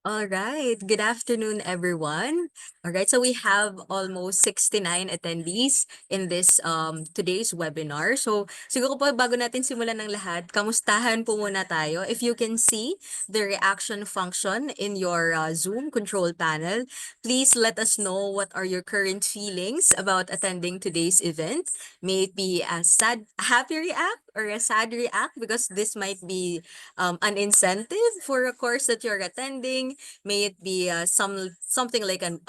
All right. Good afternoon, everyone. All right. So we have almost 69 attendees in this today's webinar. So siguro po bago natin simulan ng lahat, kamustahan po muna tayo. If you can see the reaction function in your Zoom control panel, please let us know what are your current feelings about attending today's event. May it be a happy react or a sad react because this might be an incentive for a course that you're attending. May it be something like an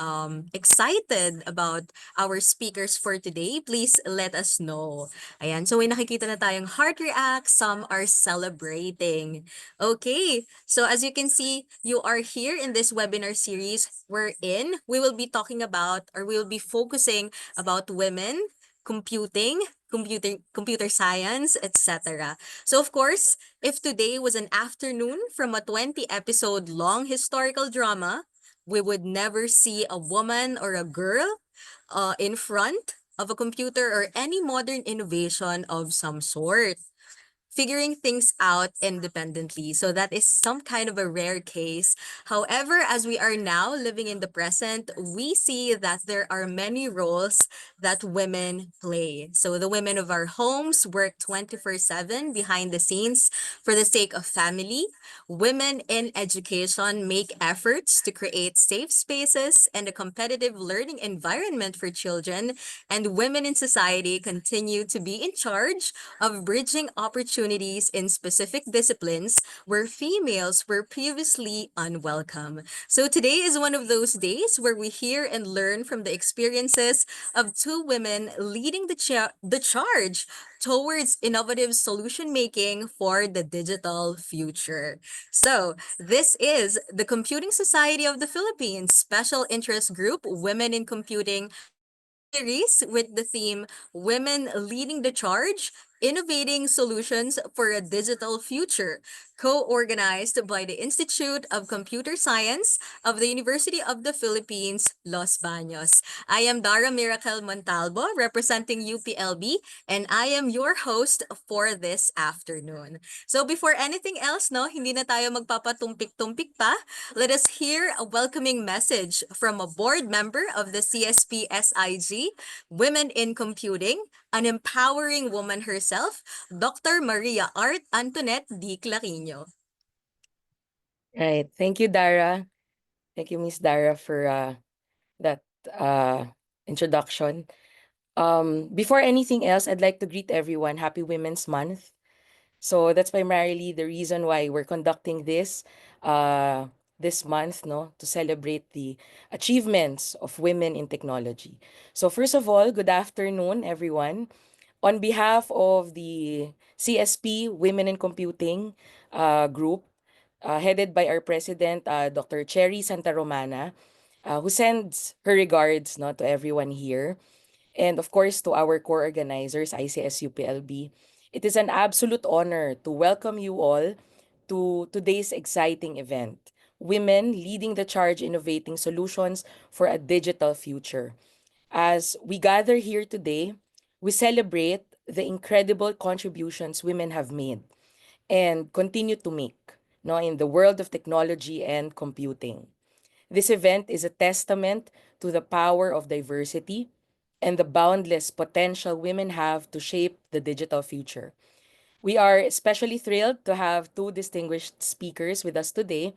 excited about our speakers for today. Please let us know. Ayan, so may nakikita na tayong heart react. Some are celebrating. Okay, so as you can see, you are here in this webinar series we're in. We will be talking about, or we will be focusing about women, computing, computer science, etc. So of course, if today was an afternoon from a 20 episode long historical drama, we would never see a woman or a girl in front of a computer or any modern innovation of some sort, figuring things out independently. So that is some kind of a rare case. However, as we are now living in the present, we see that there are many roles that women play. So the women of our homes work 24/7 behind the scenes for the sake of family. Women in education make efforts to create safe spaces and a competitive learning environment for children. And women in society continue to be in charge of bridging opportunities in specific disciplines where females were previously unwelcome. So today is one of those days where we hear and learn from the experiences of two women leading the charge towards innovative solution making for the digital future. So, this is the Computing Society of the Philippines Special Interest Group Women in Computing series with the theme Women Leading the Charge, Innovating Solutions for a Digital Future, co-organized by the Institute of Computer Science of the University of the Philippines, Los Baños. I am Dara Miracle Montalvo, representing UPLB, and I am your host for this afternoon. So before anything else, no, hindi na tayo magpapatumpik-tumpik pa. Let us hear a welcoming message from a board member of the CSP SIG, Women in Computing, an empowering woman herself, Dr. Maria Art Antoinette D. Clarino. Right. Thank you, Dara. Thank you, Miss Dara, for that introduction. Before anything else, I'd like to greet everyone. Happy Women's Month. So that's primarily the reason why we're conducting uh, this month, no, to celebrate the achievements of women in technology. So first of all, good afternoon, everyone. On behalf of the CSP Women in Computing group, headed by our president, Dr. Cherry Santa Romana, who sends her regards, no, to everyone here. And of course, to our core organizers, ICSUPLB, it is an absolute honor to welcome you all to today's exciting event. Women leading the charge, innovating solutions for a digital future. As we gather here today, we celebrate the incredible contributions women have made and continue to make, no, in the world of technology and computing. This event is a testament to the power of diversity and the boundless potential women have to shape the digital future. We are especially thrilled to have two distinguished speakers with us today.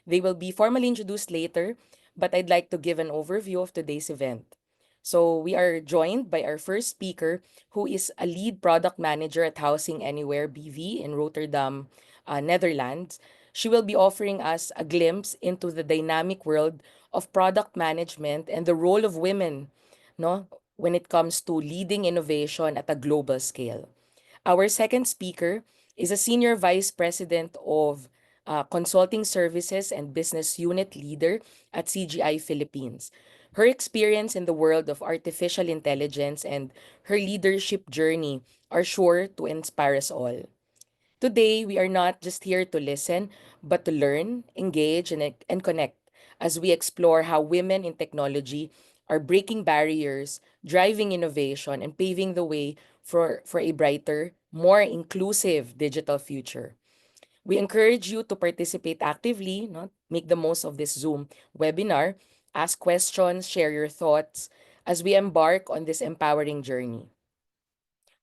They will be formally introduced later, but I'd like to give an overview of today's event. So, we are joined by our first speaker, who is a lead product manager at Housing Anywhere BV in Rotterdam, Netherlands. She will be offering us a glimpse into the dynamic world of product management and the role of women, no, when it comes to leading innovation at a global scale. Our second speaker is a senior vice president of consulting services and business unit leader at CGI Philippines. Her experience in the world of artificial intelligence and her leadership journey are sure to inspire us all. Today, we are not just here to listen, but to learn, engage, and connect as we explore how women in technology are breaking barriers, driving innovation, and paving the way for a brighter, more inclusive digital future. We encourage you to participate actively, no? Make the most of this Zoom webinar, ask questions, share your thoughts as we embark on this empowering journey.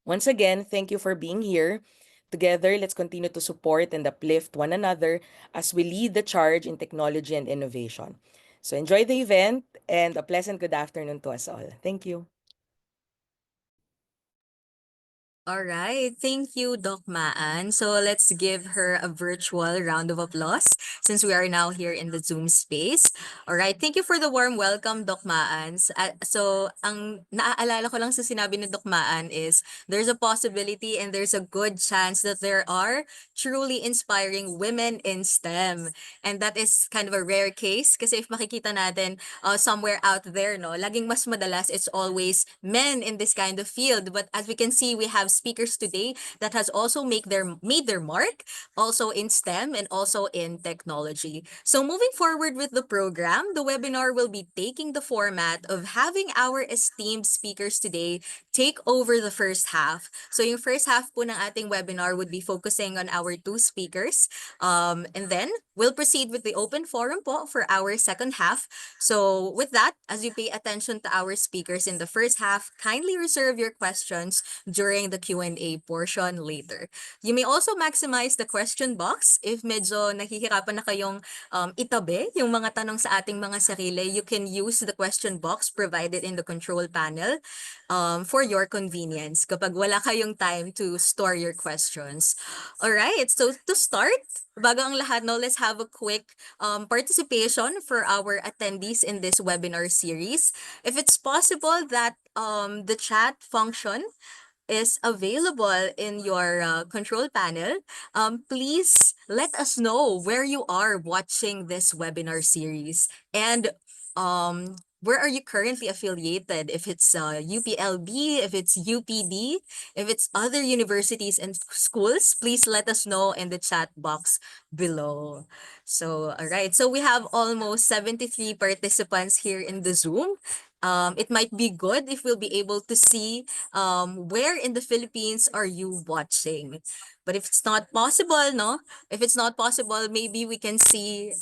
Once again, thank you for being here. Together, let's continue to support and uplift one another as we lead the charge in technology and innovation. So enjoy the event and a pleasant good afternoon to us all. Thank you. All right. Thank you, Doc Maan. So let's give her a virtual round of applause since we are now here in the Zoom space. All right. Thank you for the warm welcome, Doc Maan. So, ang naaalala ko lang sa sinabi ni Doc Maan is there's a possibility and there's a good chance that there are truly inspiring women in STEM. And that is kind of a rare case kasi if makikita natin somewhere out there, no, laging mas madalas it's always men in this kind of field. But as we can see, we have speakers today that has also made their mark also in STEM and also in technology. So moving forward with the program, the webinar will be taking the format of having our esteemed speakers today take over the first half. So yung first half po ng ating webinar would be focusing on our two speakers. And then we'll proceed with the open forum po for our second half. So with that, as you pay attention to our speakers in the first half, kindly reserve your questions during the Q&A portion later. You may also maximize the question box if medyo nahihirapan na kayong itabi yung mga tanong sa ating mga sarili. You can use the question box provided in the control panel for your convenience kapag wala kayong time to store your questions. All right, so to start, bago ang lahat, no, let's have a quick participation for our attendees in this webinar series. If it's possible that the chat function is available in your control panel, please let us know where you are watching this webinar series and where are you currently affiliated? If it's UPLB, if it's UPD, if it's other universities and schools, please let us know in the chat box below. So, all right. So we have almost 73 participants here in the Zoom. It might be good if we'll be able to see where in the Philippines are you watching. But if it's not possible, no? If it's not possible, maybe we can see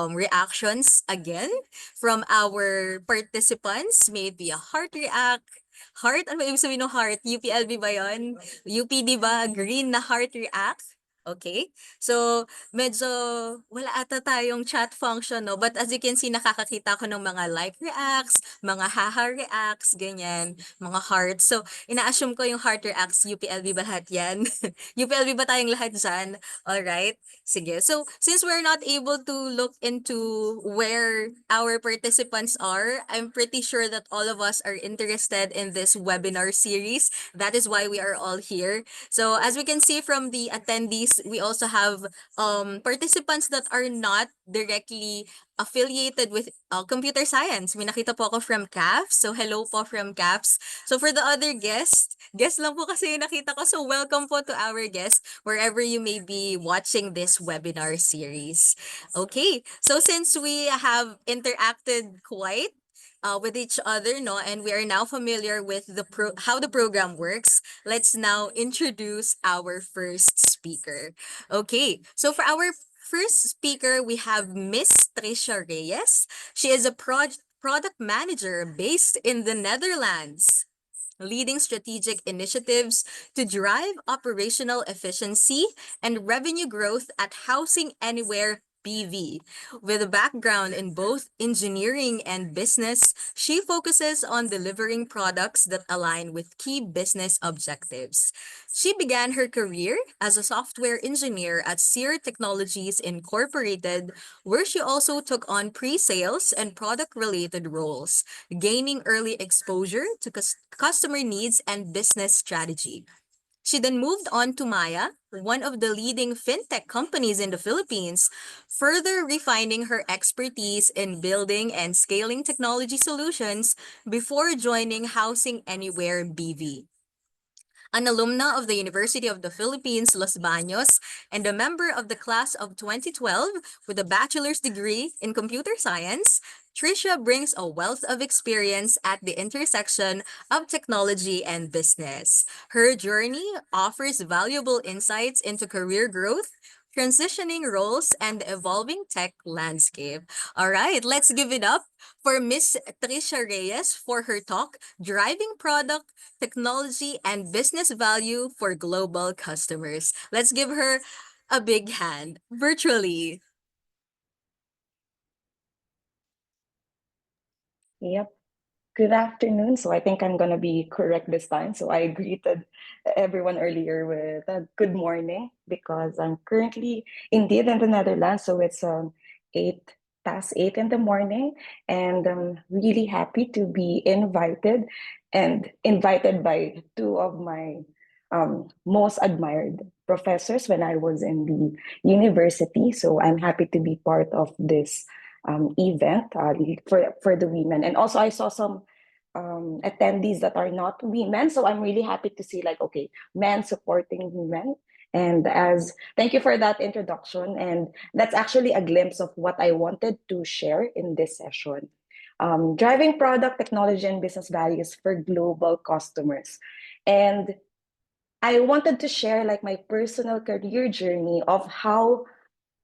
reactions again from our participants. Maybe a heart react. Heart? Ano ba ibig sabihin ng heart? UPLB ba yun? UPD ba? Green na heart react? Okay. So, medyo wala ata tayong chat function, no? But as you can see, nakakakita ko ng mga like reacts, mga haha reacts, ganyan, mga hearts. So, ina-assume ko yung heart reacts, UPLB ba lahat yan? UPLB ba tayong lahat dyan? Alright. Sige. So, since we're not able to look into where our participants are, I'm pretty sure that all of us are interested in this webinar series. That is why we are all here. So, as we can see from the attendees, we also have participants that are not directly affiliated with computer science. May nakita po ako from CAFS. So, hello po from CAFS. So, for the other guests, guest lang po kasi yung nakita ko. So, welcome po to our guests wherever you may be watching this webinar series. Okay, so since we have interacted quite with each other, no, and we are now familiar with how the program works, let's now introduce our first speaker. Okay, so for our first speaker, we have Miss Tricia Reyes. She is a product manager based in the Netherlands, leading strategic initiatives to drive operational efficiency and revenue growth at Housing Anywhere BV. With a background in both engineering and business, she focuses on delivering products that align with key business objectives. She began her career as a software engineer at Sear Technologies Incorporated, where she also took on pre-sales and product-related roles, gaining early exposure to customer needs and business strategy. She then moved on to Maya, one of the leading fintech companies in the Philippines, further refining her expertise in building and scaling technology solutions before joining Housing Anywhere BV. An alumna of the University of the Philippines, Los Baños, and a member of the class of 2012 with a bachelor's degree in computer science, Tricia brings a wealth of experience at the intersection of technology and business. Her journey offers valuable insights into career growth, transitioning roles, and the evolving tech landscape. All right, let's give it up for Miss Trisha Reyes for her talk, Driving Product, Technology, and Business Value for Global Customers. Let's give her a big hand virtually. Yep. Good afternoon. So I think I'm gonna be correct this time. So I greeted everyone earlier with a good morning because I'm currently indeed in the Netherlands. So it's 8 past 8 in the morning, and I'm really happy to be invited by two of my most admired professors when I was in the university. So I'm happy to be part of this event for the women. And also I saw some attendees that are not women. So I'm really happy to see like, okay, men supporting women. And as thank you for that introduction. And that's actually a glimpse of what I wanted to share in this session. Driving product, technology, and business values for global customers. And I wanted to share like my personal career journey of how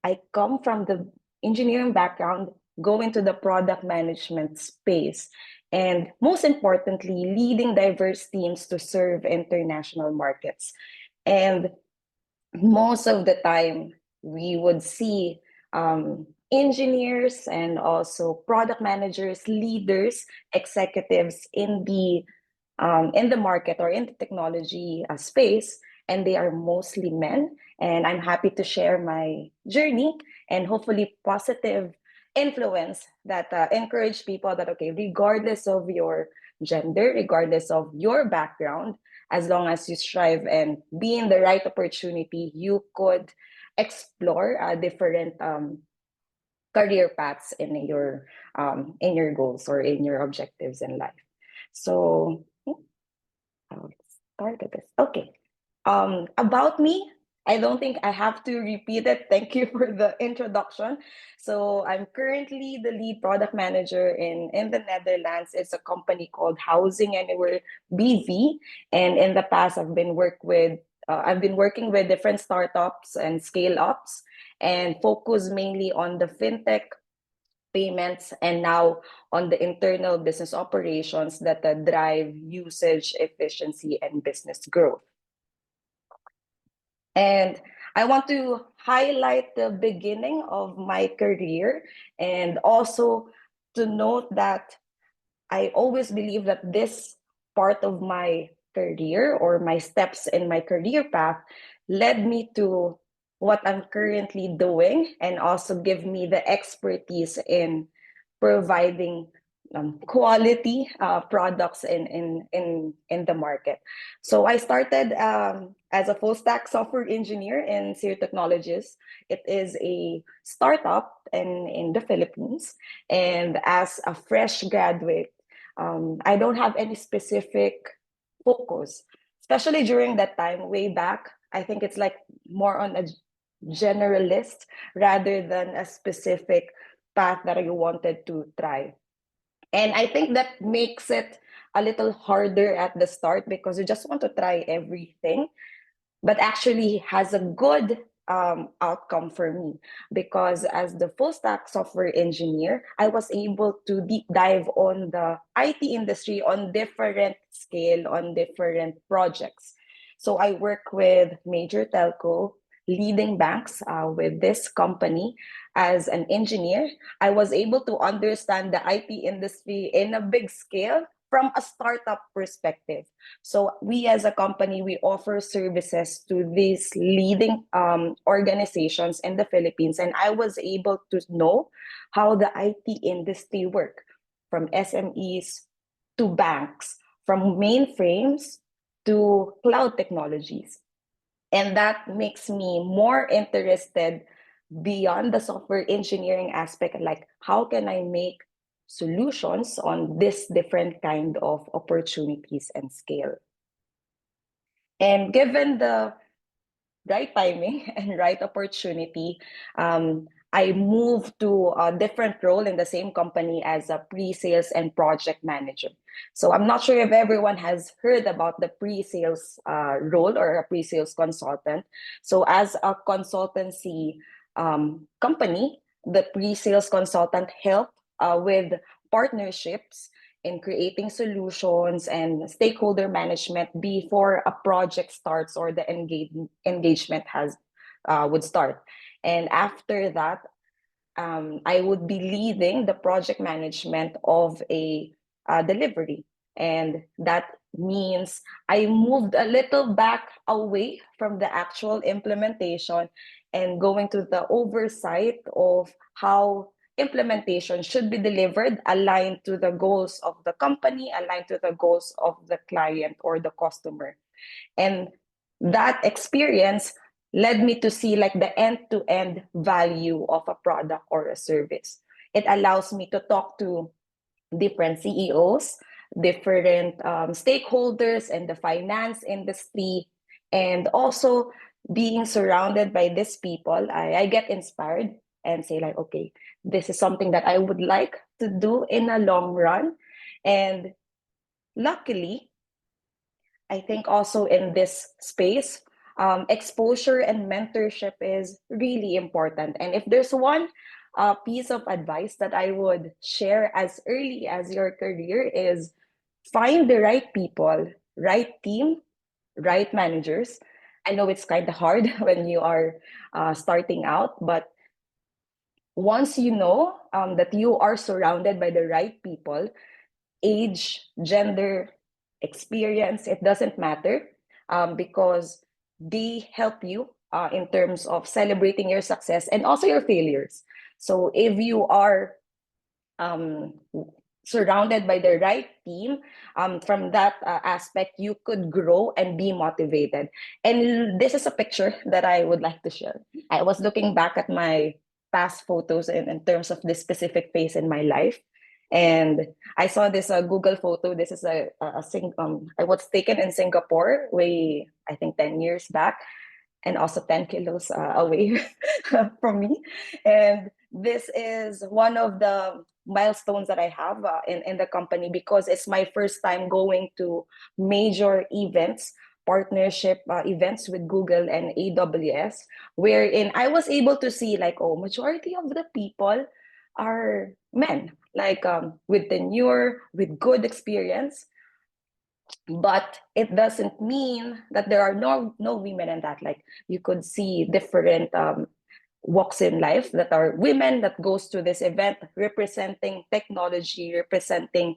I come from the engineering background, go into the product management space, and most importantly, leading diverse teams to serve international markets. And most of the time, we would see engineers and also product managers, leaders, executives in the market or in the technology space, and they are mostly men. And I'm happy to share my journey and hopefully positive influence that encourage people that, okay, regardless of your gender, regardless of your background, as long as you strive and be in the right opportunity, you could explore different career paths in your goals or in your objectives in life. So I'll start with this. Okay. About me, I don't think I have to repeat it. Thank you for the introduction. So I'm currently the lead product manager in the Netherlands. It's a company called Housing Anywhere BV. And in the past, I've been working with different startups and scale ups and focus mainly on the fintech payments, and now on the internal business operations that drive usage, efficiency, and business growth. And I want to highlight the beginning of my career and also to note that I always believe that this part of my career or my steps in my career path led me to what I'm currently doing and also give me the expertise in providing quality products in the market. So I started as a full stack software engineer in Seer Technologies. It is a startup in the Philippines. And as a fresh graduate, I don't have any specific focus, especially during that time, way back. I think it's like more on a generalist rather than a specific path that I wanted to try. And I think that makes it a little harder at the start because you just want to try everything, but actually has a good outcome for me because as the full stack software engineer, I was able to deep dive on the IT industry on different scale, on different projects. So I work with major telco, leading banks with this company as an engineer. I was able to understand the IT industry in a big scale from a startup perspective. So we as a company, we offer services to these leading organizations in the Philippines. And I was able to know how the IT industry work from SMEs to banks, from mainframes to cloud technologies. And that makes me more interested beyond the software engineering aspect, like how can I make solutions on this different kind of opportunities and scale. And given the right timing and right opportunity, I moved to a different role in the same company as a pre-sales and project manager. So I'm not sure if everyone has heard about the pre-sales role or a pre-sales consultant. So as a consultancy company, the pre-sales consultant help with partnerships in creating solutions and stakeholder management before a project starts or the engagement has would start. And after that, I would be leading the project management of a delivery. And that means I moved a little back away from the actual implementation and going to the oversight of how implementation should be delivered, aligned to the goals of the company, aligned to the goals of the client or the customer. And that experience led me to see like the end-to-end value of a product or a service. It allows me to talk to different CEOs, different stakeholders in the finance industry, and also being surrounded by these people, I get inspired and say like, okay, this is something that I would like to do in a long run. And luckily, I think also in this space, exposure and mentorship is really important. And if there's one piece of advice that I would share as early as your career is find the right people, right team, right managers. I know it's kind of hard when you are starting out, but once you know that you are surrounded by the right people, age, gender, experience, it doesn't matter because they help you in terms of celebrating your success and also your failures. So if you are um, surrounded by the right team, from that aspect, you could grow and be motivated. And this is a picture that I would like to share. I was looking back at my past photos in terms of this specific phase in my life. And I saw this Google photo. This is I was taken in Singapore way, I think 10 years back, and also 10 kilos away from me. And this is one of the milestones that I have in the company because it's my first time going to major events, partnership events with Google and AWS, wherein I was able to see like, oh, majority of the people are men, like with tenure, with good experience, but it doesn't mean that there are no women in that. Like you could see different walks in life that are women that goes to this event representing technology, representing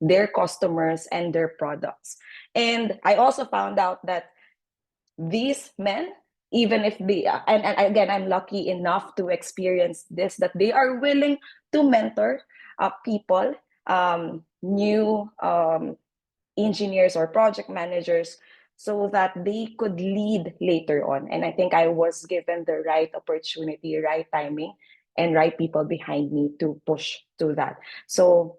their customers and their products. And I also found out that these men, even if they and again, I'm lucky enough to experience this, that they are willing to mentor people, new engineers or project managers, so that they could lead later on. And I think I was given the right opportunity, right timing, and right people behind me to push to that. So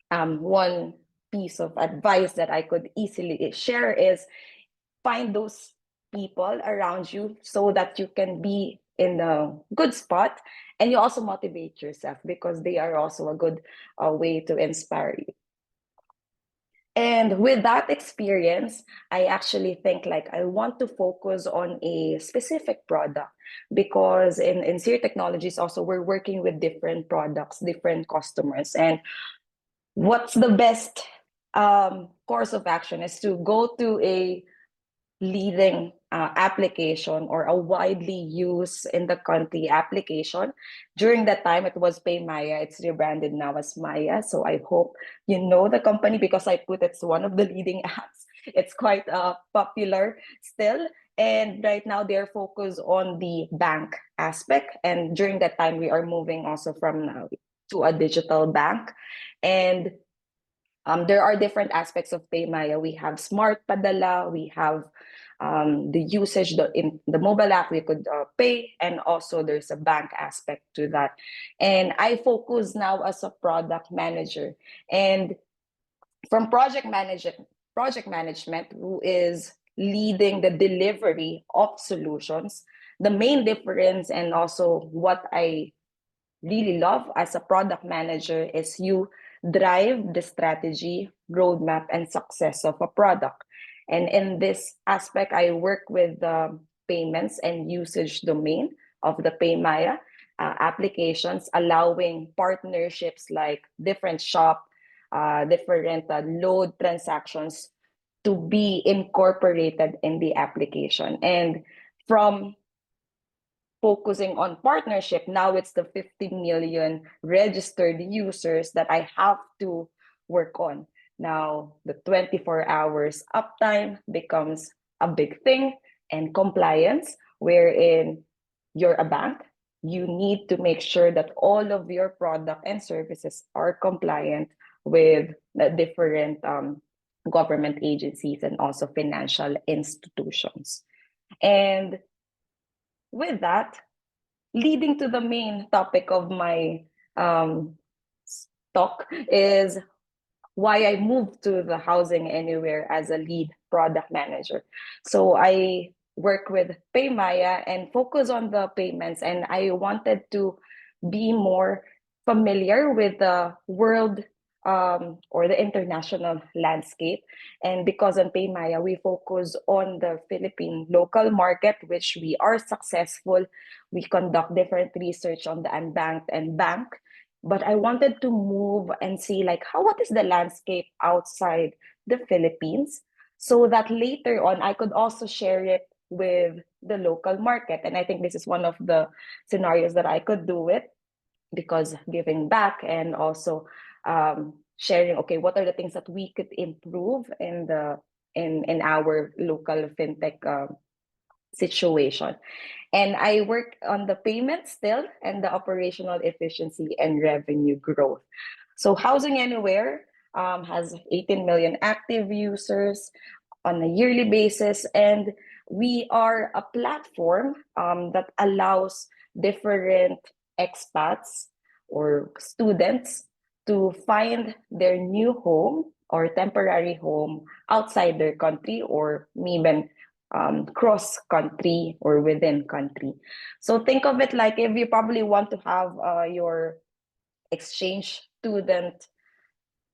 one piece of advice that I could easily share is find those people around you so that you can be in a good spot, and you also motivate yourself because they are also a good way to inspire you. And with that experience, I actually think like I want to focus on a specific product because in Seer Technologies also we're working with different products, different customers. And what's the best course of action is to go to a leading application or a widely used in the country application. During that time, it was PayMaya. It's rebranded now as Maya. So I hope you know the company because I put it's one of the leading apps. It's quite popular still. And right now they're focused on the bank aspect. And during that time, we are moving also from now to a digital bank. And there are different aspects of PayMaya. We have Smart Padala, we have the usage in the mobile app, we could pay, and also there's a bank aspect to that. And I focus now as a product manager. And from project management, who is leading the delivery of solutions, the main difference and also what I really love as a product manager is you drive the strategy, roadmap, and success of a product. And in this aspect, I work with the payments and usage domain of the PayMaya applications, allowing partnerships like different shop, different load transactions to be incorporated in the application. And from focusing on partnership, now it's the 50 million registered users that I have to work on. Now, the 24 hours uptime becomes a big thing, and compliance, wherein you're a bank, you need to make sure that all of your product and services are compliant with the different government agencies and also financial institutions. And with that, leading to the main topic of my talk is why I moved to the Housing Anywhere as a lead product manager. So I work with PayMaya and focus on the payments, and I wanted to be more familiar with the world or the international landscape. And because on PayMaya, we focus on the Philippine local market, which we are successful. We conduct different research on the unbanked and bank, but I wanted to move and see like what is the landscape outside the Philippines, so that later on I could also share it with the local market. And I think this is one of the scenarios that I could do it, because giving back and also sharing, okay, what are the things that we could improve in the in our local fintech situation. And I work on the payment still and the operational efficiency and revenue growth. So Housing Anywhere has 18 million active users on a yearly basis, and we are a platform that allows different expats or students to find their new home or temporary home outside their country, or even cross country or within country. So think of it like if you probably want to have your exchange student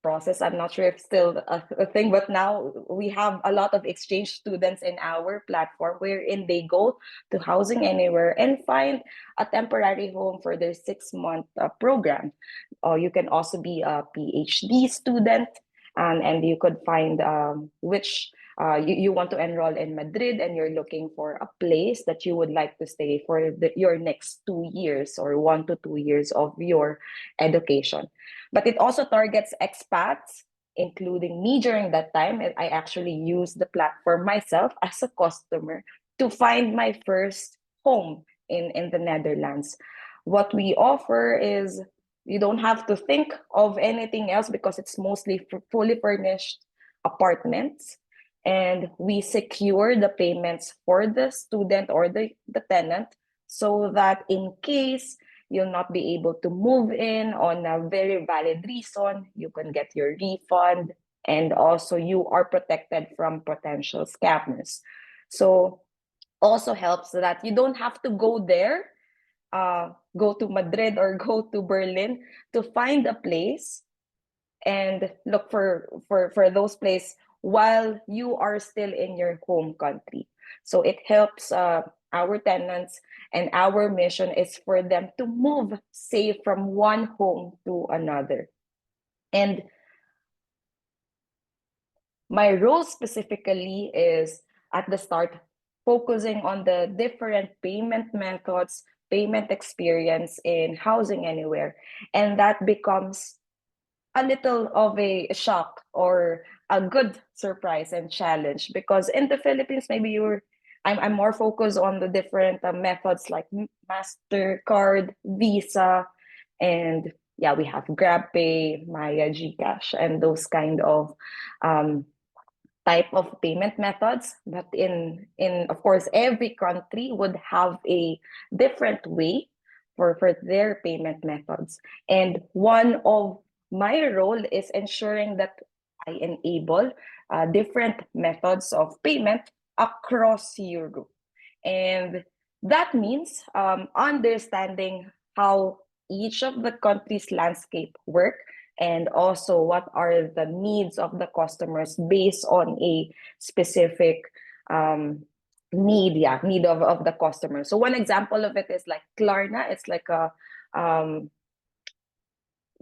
process. I'm not sure if still a thing, but now we have a lot of exchange students in our platform wherein they go to Housing Anywhere and find a temporary home for their 6-month program. Or you can also be a PhD student, and you could find which you want to enroll in Madrid, and you're looking for a place that you would like to stay for your next 2 years or 1 to 2 years of your education. But it also targets expats, including me during that time. I actually used the platform myself as a customer to find my first home in the Netherlands. What we offer is you don't have to think of anything else because it's mostly fully furnished apartments. And we secure the payments for the student or the tenant, so that in case you'll not be able to move in on a very valid reason, you can get your refund, and also you are protected from potential scammers. So also helps that you don't have to go there, go to Madrid or go to Berlin to find a place and look for those places while you are still in your home country. So it helps our tenants, and our mission is for them to move safe from one home to another. And my role specifically is at the start focusing on the different payment methods, payment experience in Housing Anywhere, and that becomes a little of a shock or a good surprise and challenge, because in the Philippines maybe I'm more focused on the different methods like MasterCard, Visa, and yeah, we have GrabPay, Maya, GCash, and those kind of um, type of payment methods. But in of course every country would have a different way for their payment methods, and one of my role is ensuring that I enable different methods of payment across Europe. And that means understanding how each of the country's landscape work, and also what are the needs of the customers based on a specific need of the customer. So one example of it is like Klarna. It's like a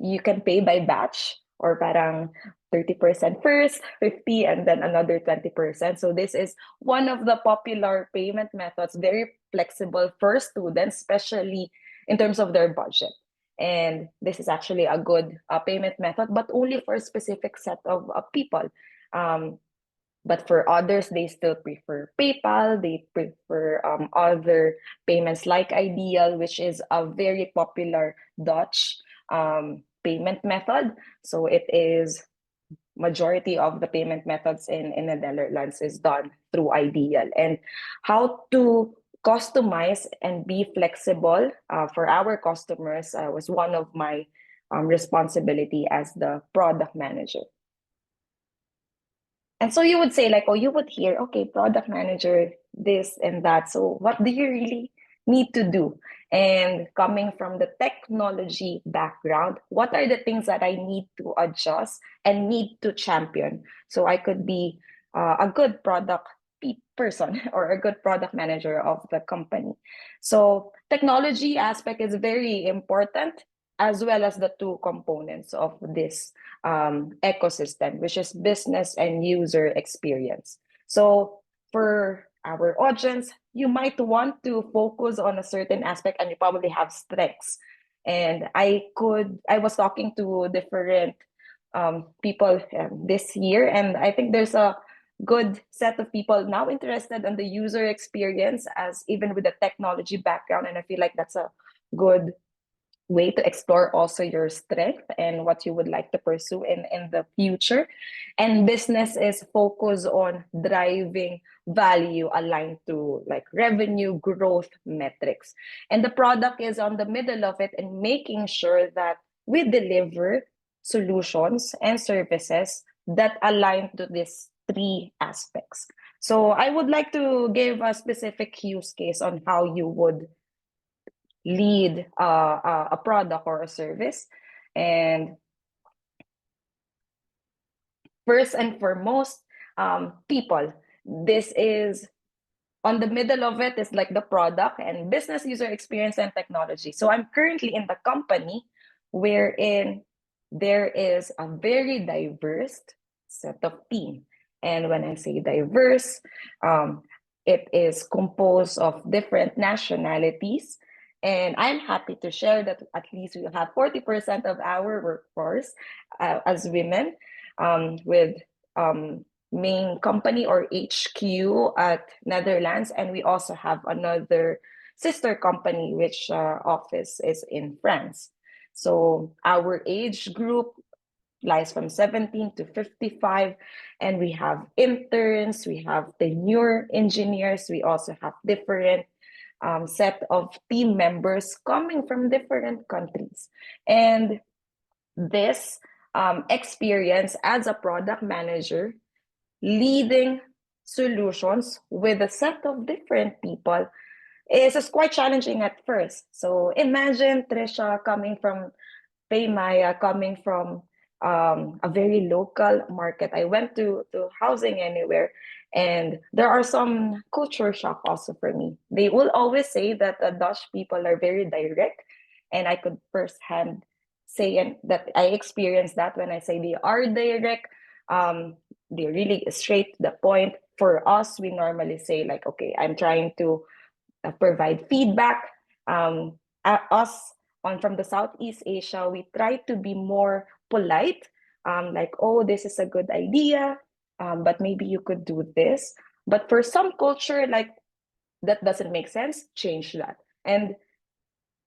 you can pay by batch, or parang 30% first, 50, and then another 20%. So this is one of the popular payment methods, very flexible for students, especially in terms of their budget. And this is actually a good payment method, but only for a specific set of people. But for others, they still prefer PayPal. They prefer other payments like Ideal, which is a very popular Dutch payment method. So it is majority of the payment methods in the Netherlands is done through Ideal. And how to customize and be flexible for our customers was one of my responsibility as the product manager. And so you would say like, oh, you would hear, okay, product manager, this and that. So what do you really need to do? And coming from the technology background, what are the things that I need to adjust and need to champion so I could be a good product person or a good product manager of the company? So technology aspect is very important, as well as the two components of this ecosystem, which is business and user experience. So for our audience, you might want to focus on a certain aspect and you probably have strengths. And I was talking to different people this year, and I think there's a good set of people now interested in the user experience as even with the technology background. And I feel like that's a good way to explore also your strength and what you would like to pursue in the future. And business is focused on driving value aligned to like revenue growth metrics. And the product is on the middle of it and making sure that we deliver solutions and services that align to these three aspects. So I would like to give a specific use case on how you would lead a product or a service. And first and foremost, people. This is on the middle of it is like the product and business user experience and technology. So I'm currently in the company wherein there is a very diverse set of team. And when I say diverse, it is composed of different nationalities. And I'm happy to share that at least we have 40% of our workforce as women, with main company or HQ at Netherlands. And we also have another sister company, which office is in France. So our age group lies from 17 to 55, and we have interns, we have tenure engineers, we also have different set of team members coming from different countries. And this experience as a product manager, leading solutions with a set of different people, is quite challenging at first. So imagine Trisha coming from Paymaya, coming from a very local market. I went to Housing Anywhere, and there are some culture shock also for me. They will always say that the Dutch people are very direct, and I could firsthand say that I experienced that when I say they are direct. They're really straight to the point. For us, we normally say like, okay, I'm trying to provide feedback. Us from the Southeast Asia, we try to be more polite, like, oh, this is a good idea, but maybe you could do this. But for some culture, like, that doesn't make sense, change that. And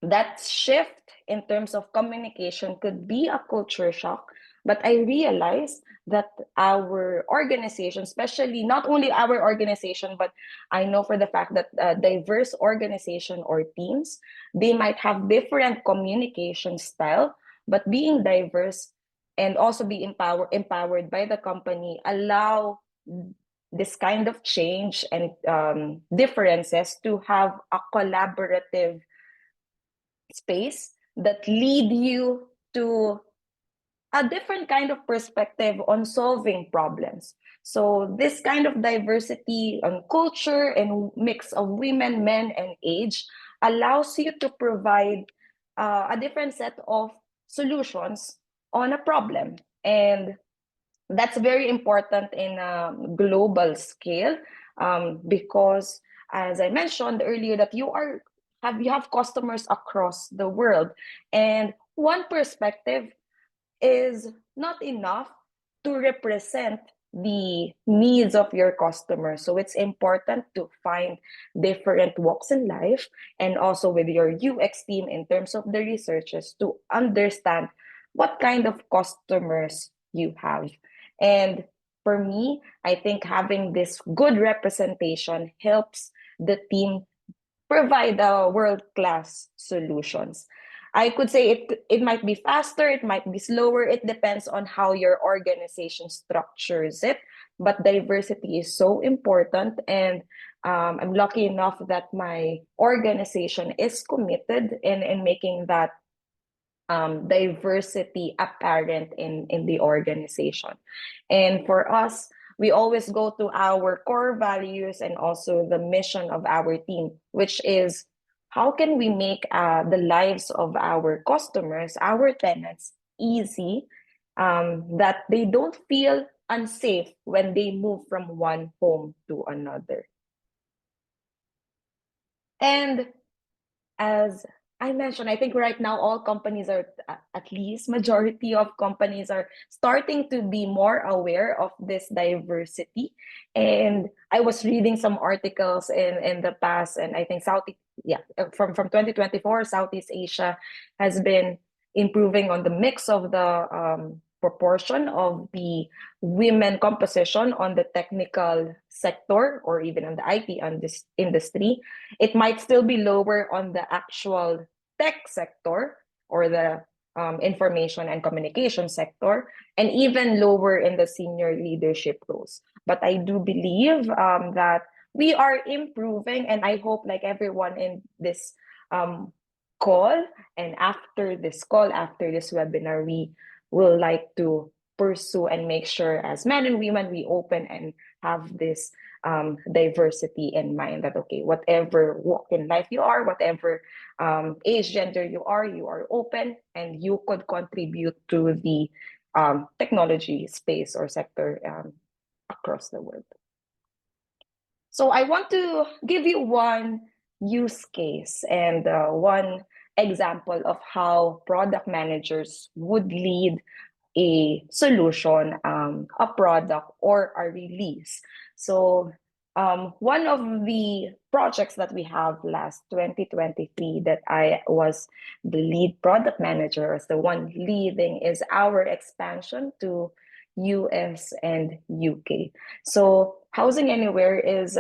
that shift in terms of communication could be a culture shock. But I realized that our organization, especially not only our organization, but I know for the fact that diverse organization or teams, they might have different communication style, but being diverse and also be empowered by the company allow this kind of change and differences to have a collaborative space that lead you to a different kind of perspective on solving problems. So this kind of diversity on culture and mix of women, men, and age allows you to provide a different set of solutions on a problem. And that's very important in a global scale, because as I mentioned earlier, that you have customers across the world, and one perspective is not enough to represent the needs of your customers. So it's important to find different walks in life, and also with your UX team in terms of the researches, to understand what kind of customers you have. And for me, I think having this good representation helps the team provide world-class solutions. I could say it might be faster, it might be slower, it depends on how your organization structures it, but diversity is so important, and I'm lucky enough that my organization is committed in making that diversity apparent in the organization. And for us, we always go to our core values and also the mission of our team, which is how can we make the lives of our customers, our tenants, easy, that they don't feel unsafe when they move from one home to another. And as I mentioned, I think right now all companies are, at least majority of companies are starting to be more aware of this diversity. And I was reading some articles in the past, and I think from 2024, Southeast Asia has been improving on the mix of the proportion of the women composition on the technical sector, or even on the IT industry. It might still be lower on the actual tech sector, or the information and communication sector, and even lower in the senior leadership roles. But I do believe that we are improving, and I hope, like everyone in this call, and after this call, after this webinar, we will like to pursue and make sure, as men and women, we open and have this diversity in mind, that okay, whatever walk in life you are, whatever age, gender you are open, and you could contribute to the technology space or sector across the world. So I want to give you one use case and one example of how product managers would lead a solution, a product, or a release. So one of the projects that we have last 2023 that I was the lead product manager, as the one leading, is our expansion to US and UK. So Housing Anywhere is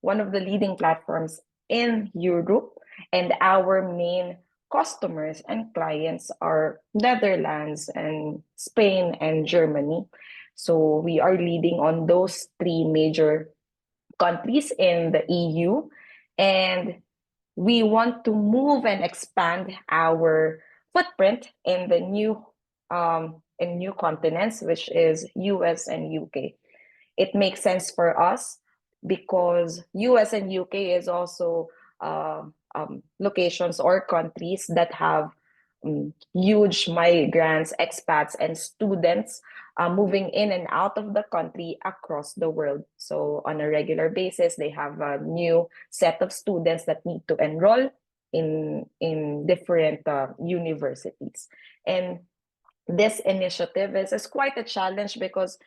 one of the leading platforms in Europe, and our main customers and clients are Netherlands and Spain and Germany. So we are leading on those three major countries in the EU, and we want to move and expand our footprint in the new continents, which is US and UK. It makes sense for us because US and UK is also locations or countries that have huge migrants, expats, and students moving in and out of the country across the world. So on a regular basis, they have a new set of students that need to enroll in different universities. And this initiative is quite a challenge because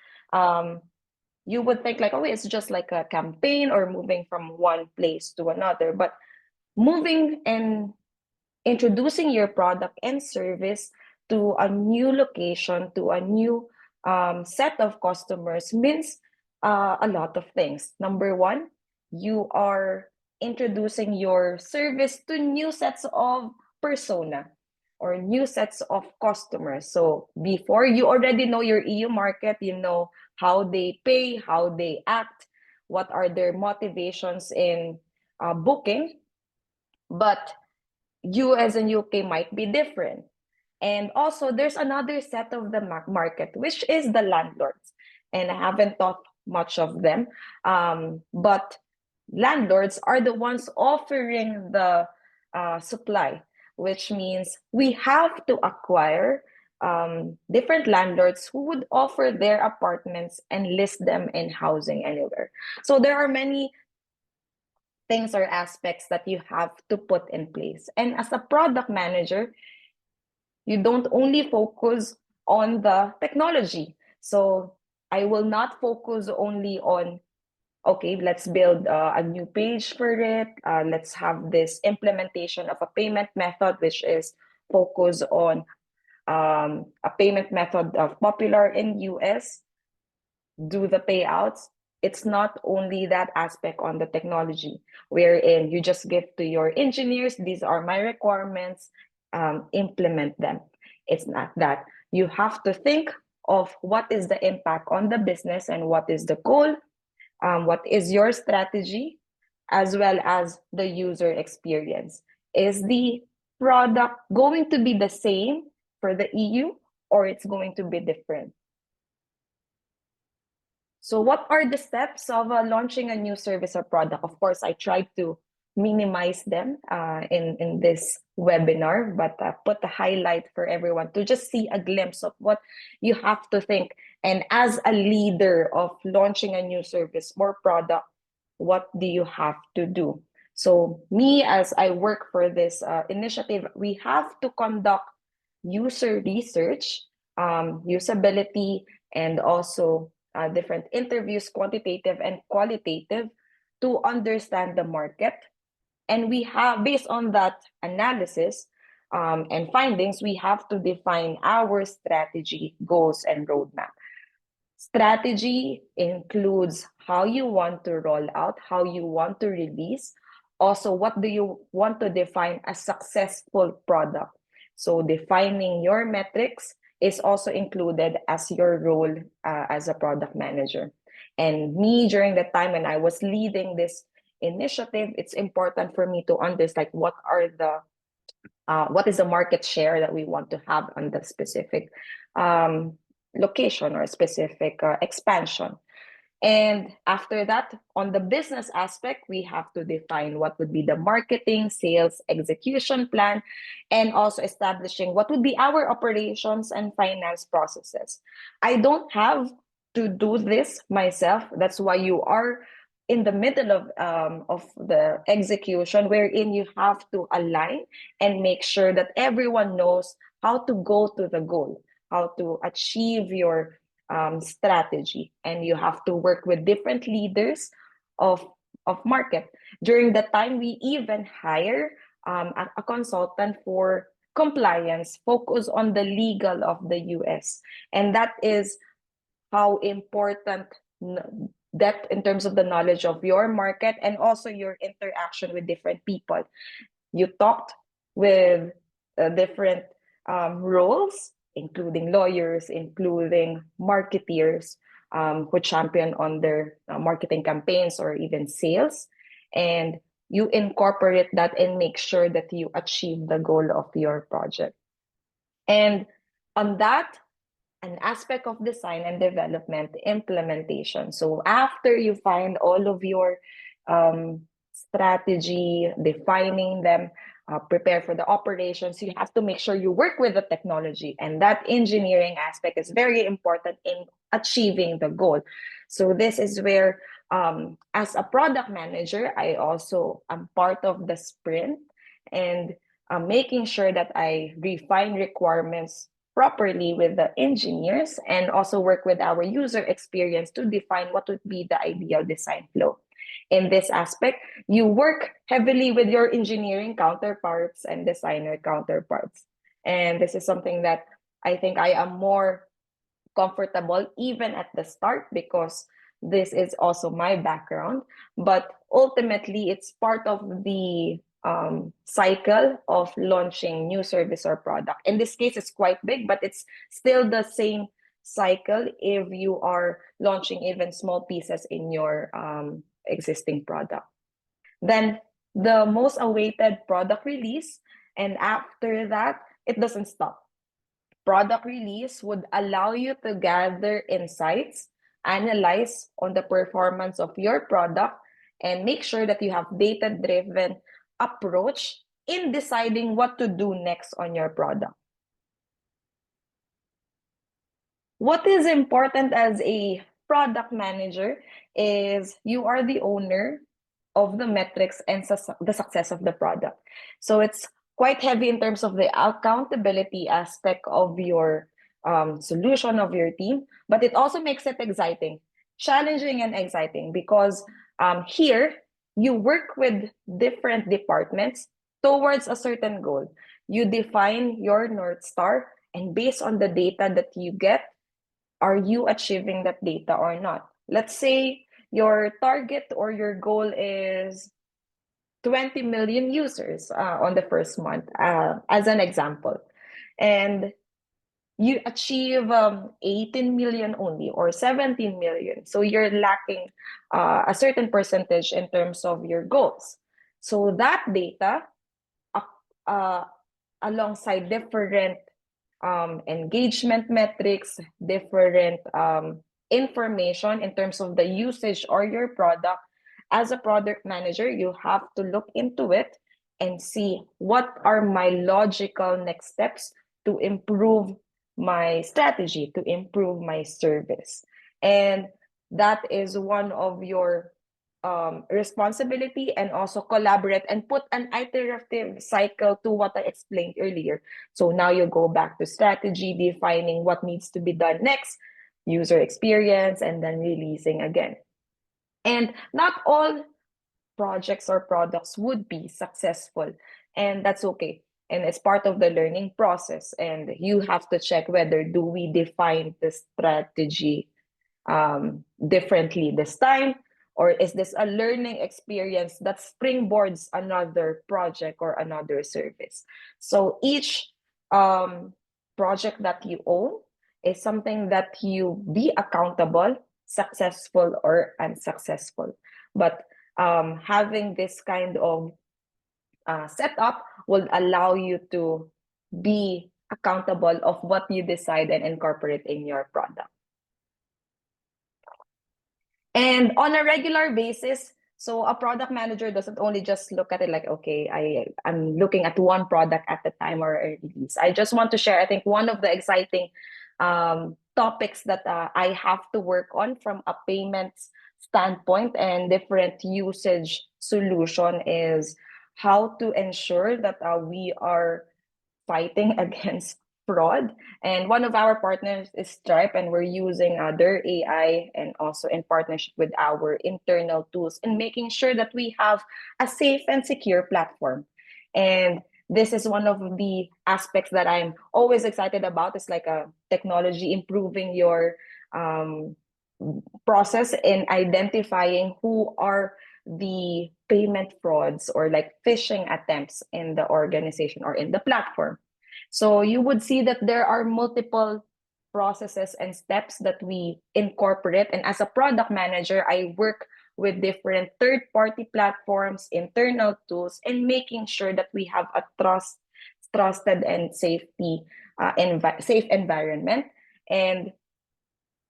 you would think like, oh, it's just like a campaign or moving from one place to another. But moving and introducing your product and service to a new location, to a new set of customers means a lot of things. Number one, you are introducing your service to new sets of persona. or new sets of customers. So before, you already know your EU market, you know how they pay, how they act, what are their motivations in booking. But US and UK might be different. And also, there's another set of the market, which is the landlords. And I haven't thought much of them. But landlords are the ones offering the supply, which means we have to acquire different landlords who would offer their apartments and list them in Housing Anywhere. So there are many things or aspects that you have to put in place. And as a product manager, you don't only focus on the technology. So I will not focus only on, okay, let's build a new page for it. Let's have this implementation of a payment method, which is focused on a payment method of popular in US, do the payouts. It's not only that aspect on the technology, wherein you just give to your engineers, these are my requirements, implement them. It's not that. You have to think of what is the impact on the business and what is the goal, what is your strategy, as well as the user experience. Is the product going to be the same for the EU, or it's going to be different? So what are the steps of launching a new service or product? Of course, I tried to minimize them in this webinar, but put a highlight for everyone to just see a glimpse of what you have to think. And as a leader of launching a new service or product, what do you have to do? So me, as I work for this initiative, we have to conduct user research, usability, and also different interviews, quantitative and qualitative, to understand the market. And we have, based on that analysis and findings, we have to define our strategy, goals, and roadmap. Strategy includes how you want to roll out, how you want to release. Also, what do you want to define as successful product? So defining your metrics is also included as your role as a product manager. And me, during the time when I was leading this initiative, it's important for me to understand what is the market share that we want to have on the specific location or specific expansion. And after that, on the business aspect, we have to define what would be the marketing, sales, execution plan, and also establishing what would be our operations and finance processes. I don't have to do this myself. That's why you are in the middle of the execution, wherein you have to align and make sure that everyone knows how to go to the goal, how to achieve your strategy. And you have to work with different leaders of market. During the time, we even hire a consultant for compliance, focus on the legal of the US. And that is how important depth in terms of the knowledge of your market and also your interaction with different people. You talked with different roles, including lawyers, including marketeers who champion on their marketing campaigns or even sales. And you incorporate that and make sure that you achieve the goal of your project. And on that, an aspect of design and development, implementation. So after you find all of your strategy, defining them, prepare for the operations, you have to make sure you work with the technology. And that engineering aspect is very important in achieving the goal. So this is where, as a product manager, I also am part of the sprint and making sure that I refine requirements properly with the engineers and also work with our user experience to define what would be the ideal design flow. In this aspect, you work heavily with your engineering counterparts and designer counterparts. And this is something that I think I am more comfortable even at the start because this is also my background. But ultimately, it's part of the cycle of launching new service or product. In this case, it's quite big, but it's still the same cycle if you are launching even small pieces in your existing product. Then the most awaited product release, and after that, it doesn't stop. Product release would allow you to gather insights, analyze on the performance of your product, and make sure that you have data-driven approach in deciding what to do next on your product. What is important as a product manager is you are the owner of the metrics and the success of the product. So it's quite heavy in terms of the accountability aspect of your solution of your team, but it also makes it exciting, challenging and exciting, because here you work with different departments towards a certain goal. You define your North Star, and based on the data that you get, are you achieving that data or not? Let's say your target or your goal is 20 million users on the first month, as an example, and you achieve 18 million only or 17 million. So you're lacking a certain percentage in terms of your goals. So that data, alongside different engagement metrics, different information in terms of the usage or your product, as a product manager, you have to look into it and see what are my logical next steps to improve my strategy, to improve my service. And that is one of your responsibility, and also collaborate and put an iterative cycle to what I explained earlier. So now you go back to strategy, defining what needs to be done next, user experience, and then releasing again. And not all projects or products would be successful, and that's okay. And it's part of the learning process. And you have to check whether do we define the strategy differently this time, or is this a learning experience that springboards another project or another service? So each project that you own is something that you be accountable, successful or unsuccessful. But having this kind of setup will allow you to be accountable of what you decide and incorporate in your product. And on a regular basis, so a product manager doesn't only just look at it like, okay, I'm looking at one product at a time or a release. I just want to share, I think one of the exciting topics that I have to work on from a payments standpoint and different usage solution is how to ensure that we are fighting against fraud. And one of our partners is Stripe, and we're using their AI and also in partnership with our internal tools in making sure that we have a safe and secure platform. And this is one of the aspects that I'm always excited about. It's like a technology improving your process in identifying who are the payment frauds or like phishing attempts in the organization or in the platform. So you would see that there are multiple processes and steps that we incorporate. And as a product manager, I work with different third-party platforms, internal tools, and making sure that we have a trusted and safe environment. And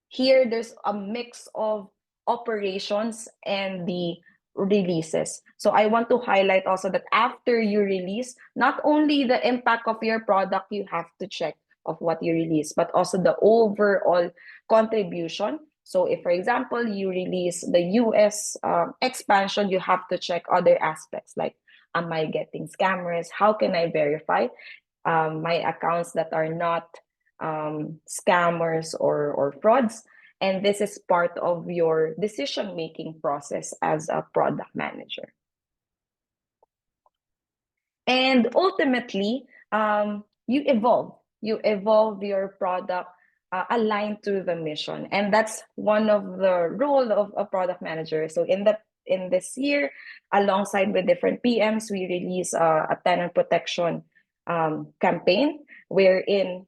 here there's a mix of operations and the releases. So I want to highlight also that after you release, not only the impact of your product you have to check of what you release, but also the overall contribution. So if, for example, you release the US expansion, you have to check other aspects like, am I getting scammers? How can I verify my accounts that are not scammers or frauds? And this is part of your decision-making process as a product manager. And ultimately, you evolve your product aligned to the mission. And that's one of the role of a product manager. So in the in this year, alongside with different PMs, we release a tenant protection campaign wherein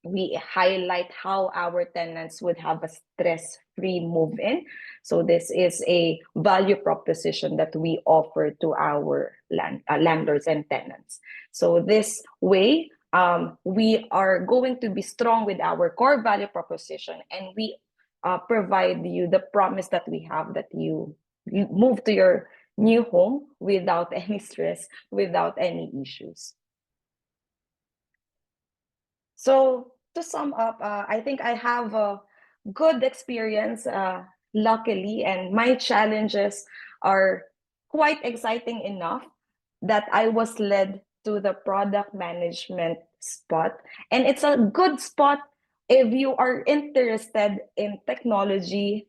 we highlight how our tenants would have a stress-free move-in. So this is a value proposition that we offer to our landlords and tenants. So this way, we are going to be strong with our core value proposition, and we provide you the promise that we have that you move to your new home without any stress, without any issues. So to sum up, I think I have a good experience, luckily, and my challenges are quite exciting enough that I was led to the product management spot. And it's a good spot if you are interested in technology,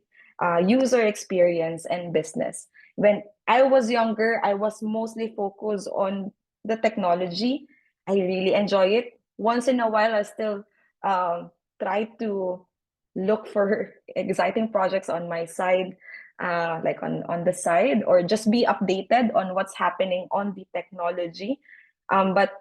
user experience, and business. When I was younger, I was mostly focused on the technology. I really enjoy it. Once in a while, I still try to look for exciting projects on my side, like on the side, or just be updated on what's happening on the technology. But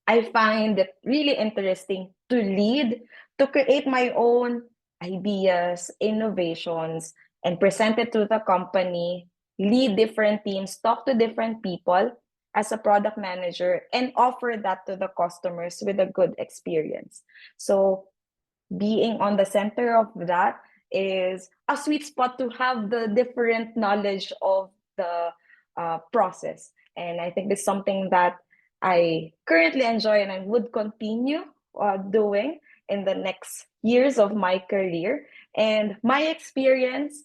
I find it really interesting to lead, to create my own ideas, innovations, and present it to the company, lead different teams, talk to different people as a product manager, and offer that to the customers with a good experience. So being on the center of that is a sweet spot to have the different knowledge of the process. And I think this is something that I currently enjoy and I would continue doing in the next years of my career. And my experience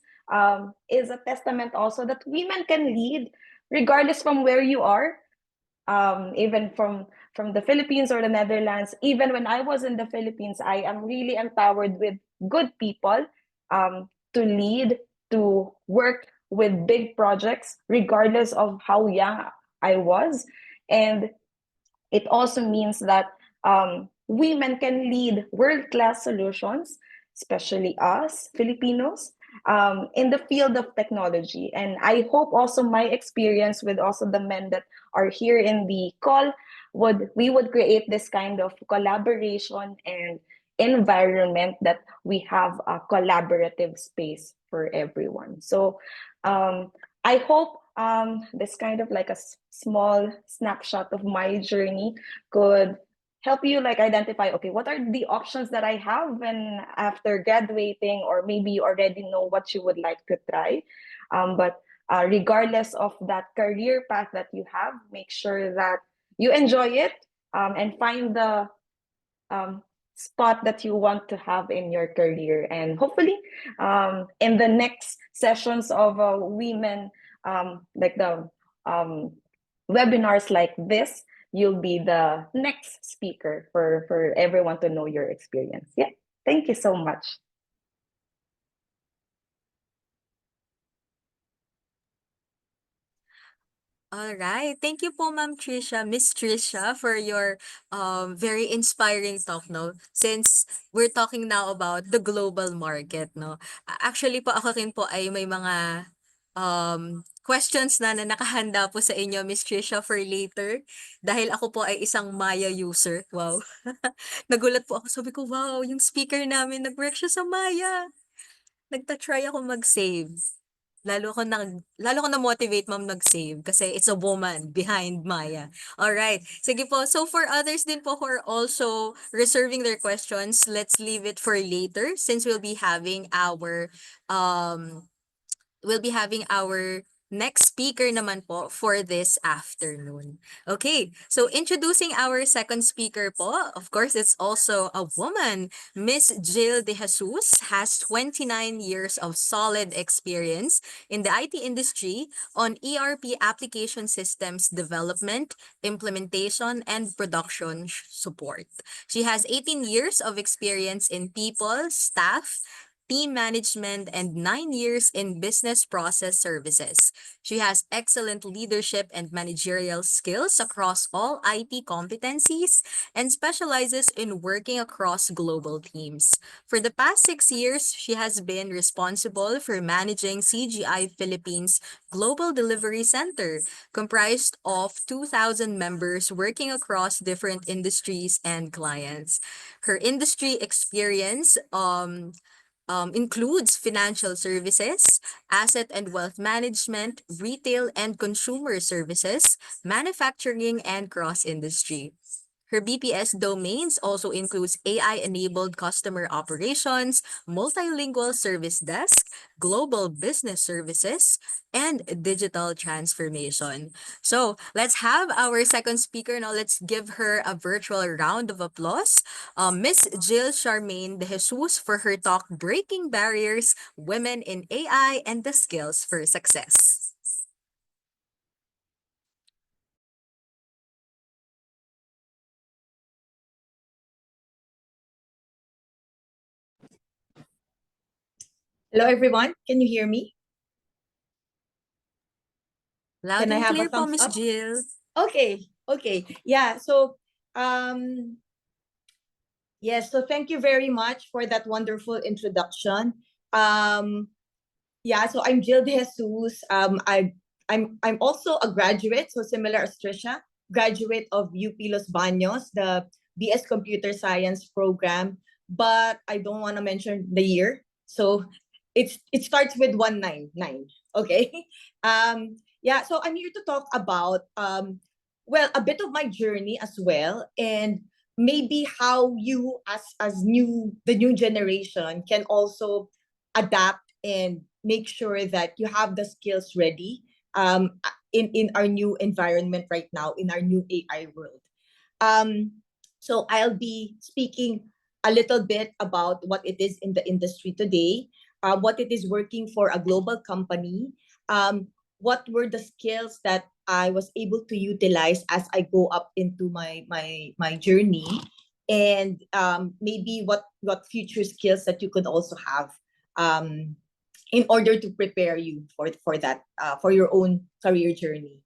is a testament also that women can lead regardless from where you are, even from the Philippines or the Netherlands. Even when I was in the Philippines, I am really empowered with good people to lead, to work with big projects, regardless of how young I was. And it also means that women can lead world-class solutions, especially us Filipinos, in the field of technology. And I hope also my experience with also the men that are here in the call we would create this kind of collaboration and environment that we have a collaborative space for everyone. So I hope this kind of like a small snapshot of my journey could help you like identify, okay, what are the options that I have when after graduating, or maybe you already know what you would like to try. But regardless of that career path that you have, make sure that you enjoy it, and find the spot that you want to have in your career. And hopefully, in the next sessions of women, like the webinars like this, you'll be the next speaker for everyone to know your experience. Yeah, thank you so much. All right. Thank you po, Ma'am Trisha, Miss Trisha, for your very inspiring talk, no? Since we're talking now about the global market, no? Actually po, ako rin po ay may mga questions na nakahanda po sa inyo, Miss Trisha, for later. Dahil ako po ay isang Maya user. Wow. Nagulat po ako. Sabi ko, wow, yung speaker namin, nag-work siya sa Maya. Nagta-try ako mag-save. Lalo ko na-motivate ma'am nag-save kasi it's a woman behind Maya. Alright, sige po. So for others din po who are also reserving their questions, let's leave it for later since we'll be having our next speaker naman po for this afternoon. Okay, so introducing our second speaker po, of course, it's also a woman. Miss Jill De Jesus has 29 years of solid experience in the IT industry on ERP application systems development, implementation, and production support. She has 18 years of experience in people, staff, team management, and 9 years in business process services. She has excellent leadership and managerial skills across all IT competencies and specializes in working across global teams. For the past 6 years, she has been responsible for managing CGI Philippines Global Delivery Center, comprised of 2,000 members working across different industries and clients. Her industry experience includes financial services, asset and wealth management, retail and consumer services, manufacturing, and cross industry. Her BPS domains also includes AI-enabled customer operations, multilingual service desk, global business services, and digital transformation. So let's have our second speaker now. Let's give her a virtual round of applause. Miss Jill Charmaine de Jesus for her talk, Breaking Barriers, Women in AI and the Skills for Success. Hello, everyone. Can you hear me? Loud Can I and have a clear po, thumbs Miss up? Jill. Okay. Okay. Yeah. So, yes. So, thank you very much for that wonderful introduction. Um, yeah. So, I'm Jill De Jesus. I'm also a graduate. So, similar as Trisha, graduate of UP Los Baños, the BS Computer Science program. But I don't want to mention the year. So, it starts with 199. Okay. Yeah, so I'm here to talk about well, a bit of my journey as well, and maybe how you as the new generation can also adapt and make sure that you have the skills ready in our new environment right now, in our new AI world. Um, so I'll be speaking a little bit about what it is in the industry today, what it is working for a global company, um, what were the skills that I was able to utilize as I go up into my journey, and maybe what future skills that you could also have um, in order to prepare you for that for your own career journey.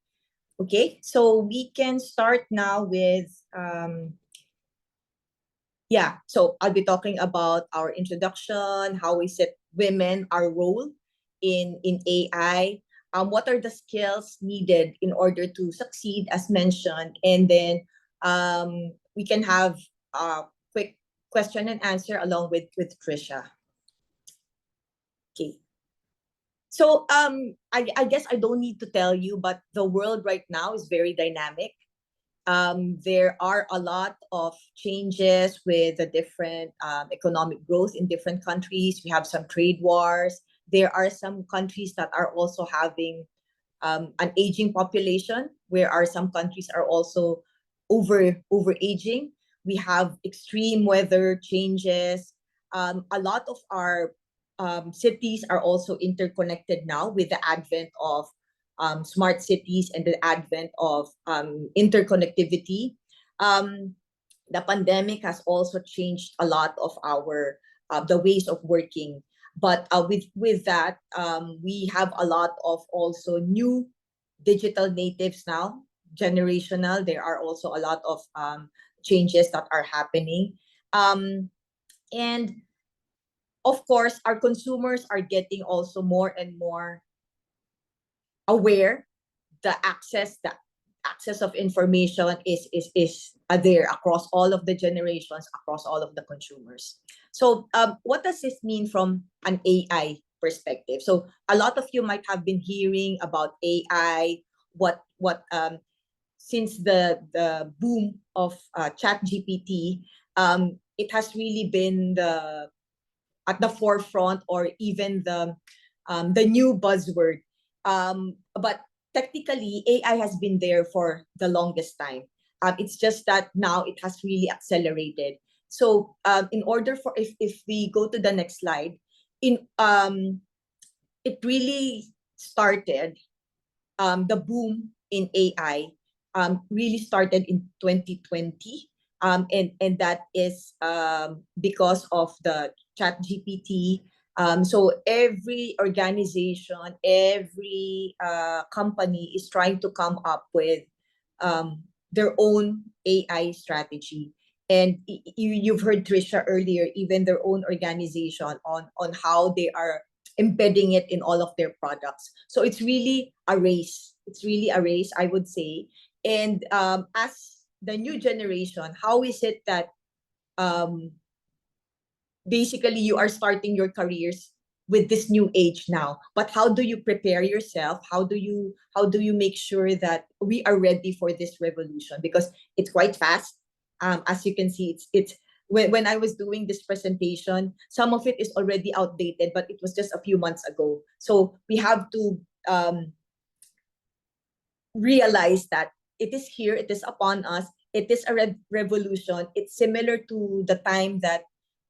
Okay, so we can start now with yeah, so I'll be talking about our introduction, how we set women, our role in AI, what are the skills needed in order to succeed, as mentioned, and then we can have a quick question and answer along with Trisha. Okay. So I guess I don't need to tell you, but the world right now is very dynamic. There are a lot of changes with the different economic growth in different countries. We have some trade wars. There are some countries that are also having an aging population, where are some countries are also overaging. We have extreme weather changes. A lot of our cities are also interconnected now with the advent of smart cities and the advent of interconnectivity. Um, the pandemic has also changed a lot of our the ways of working. But with that, we have a lot of also new digital natives now, generational. There are also a lot of changes that are happening, and of course, our consumers are getting also more and more aware. The access of information is there across all of the generations, across all of the consumers. So what does this mean from an AI perspective? So a lot of you might have been hearing about AI, what since the boom of chat GPT, it has really been at the forefront, or even the new buzzword. But technically, AI has been there for the longest time. It's just that now it has really accelerated. So, in order for if we go to the next slide, in it really started, the boom in AI really started in 2020. And that is because of the chat GPT, So every organization, every company is trying to come up with their own AI strategy. And you've heard Trisha earlier, even their own organization on how they are embedding it in all of their products. So it's really a race. It's really a race, I would say. And as the new generation, how is it that um, basically you are starting your careers with this new age now, but how do you prepare yourself? How do you make sure that we are ready for this revolution? Because it's quite fast. As you can see, it's when I was doing this presentation, some of it is already outdated, but it was just a few months ago. So we have to realize that it is here, it is upon us, it is a revolution. It's similar to the time that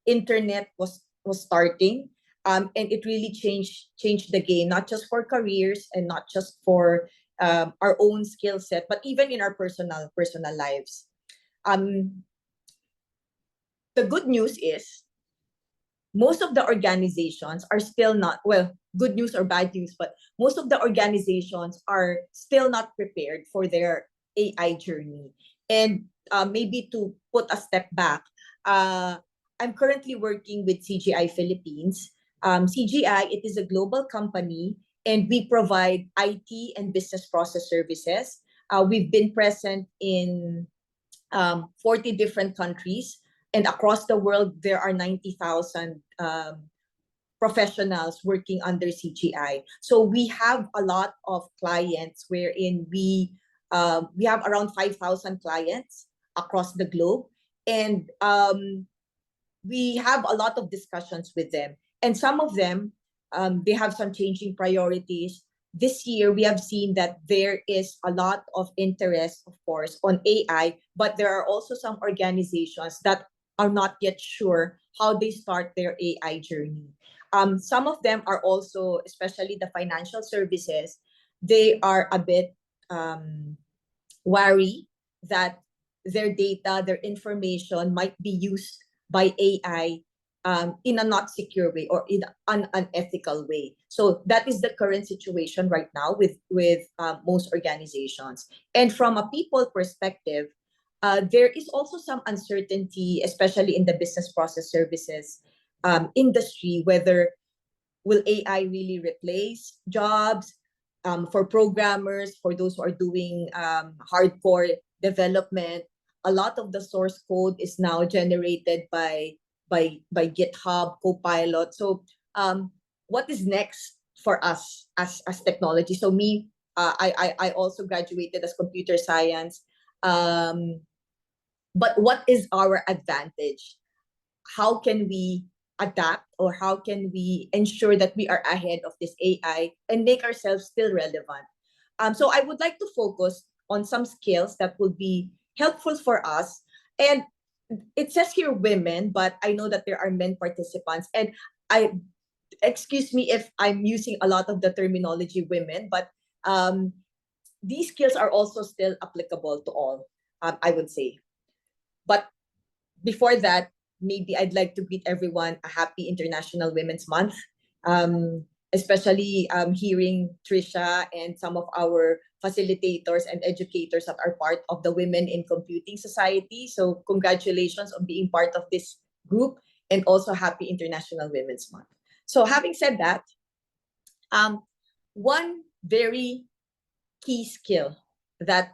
internet was starting, and it really changed the game, not just for careers and not just for our own skill set, but even in our personal lives. The good news is most of the organizations are still not, well, good news or bad news, but most of the organizations are still not prepared for their AI journey. And maybe to put a step back, I'm currently working with CGI Philippines. CGI, it is a global company, and we provide IT and business process services. We've been present in 40 different countries, and across the world, there are 90,000 professionals working under CGI. So we have a lot of clients wherein we have around 5,000 clients across the globe, and we have a lot of discussions with them. And some of them, they have some changing priorities. This year, we have seen that there is a lot of interest, of course, on AI, but there are also some organizations that are not yet sure how they start their AI journey. Some of them are also, especially the financial services, they are a bit worried that their data, their information might be used by AI in a not secure way or in an unethical way. So that is the current situation right now with most organizations. And from a people perspective, there is also some uncertainty, especially in the business process services industry, whether will AI really replace jobs for programmers, for those who are doing hardcore development. A lot of the source code is now generated by GitHub, Copilot. So what is next for us as technology? So me, I also graduated as computer science. But what is our advantage? How can we adapt, or how can we ensure that we are ahead of this AI and make ourselves still relevant? So I would like to focus on some skills that would be helpful for us. And it says here women, but I know that there are men participants. And I excuse me if I'm using a lot of the terminology women, but these skills are also still applicable to all, I would say. But before that, maybe I'd like to greet everyone a happy International Women's Month, especially hearing Trisha and some of our facilitators and educators that are part of the Women in Computing Society. So congratulations on being part of this group, and also happy International Women's Month. So having said that, one very key skill that,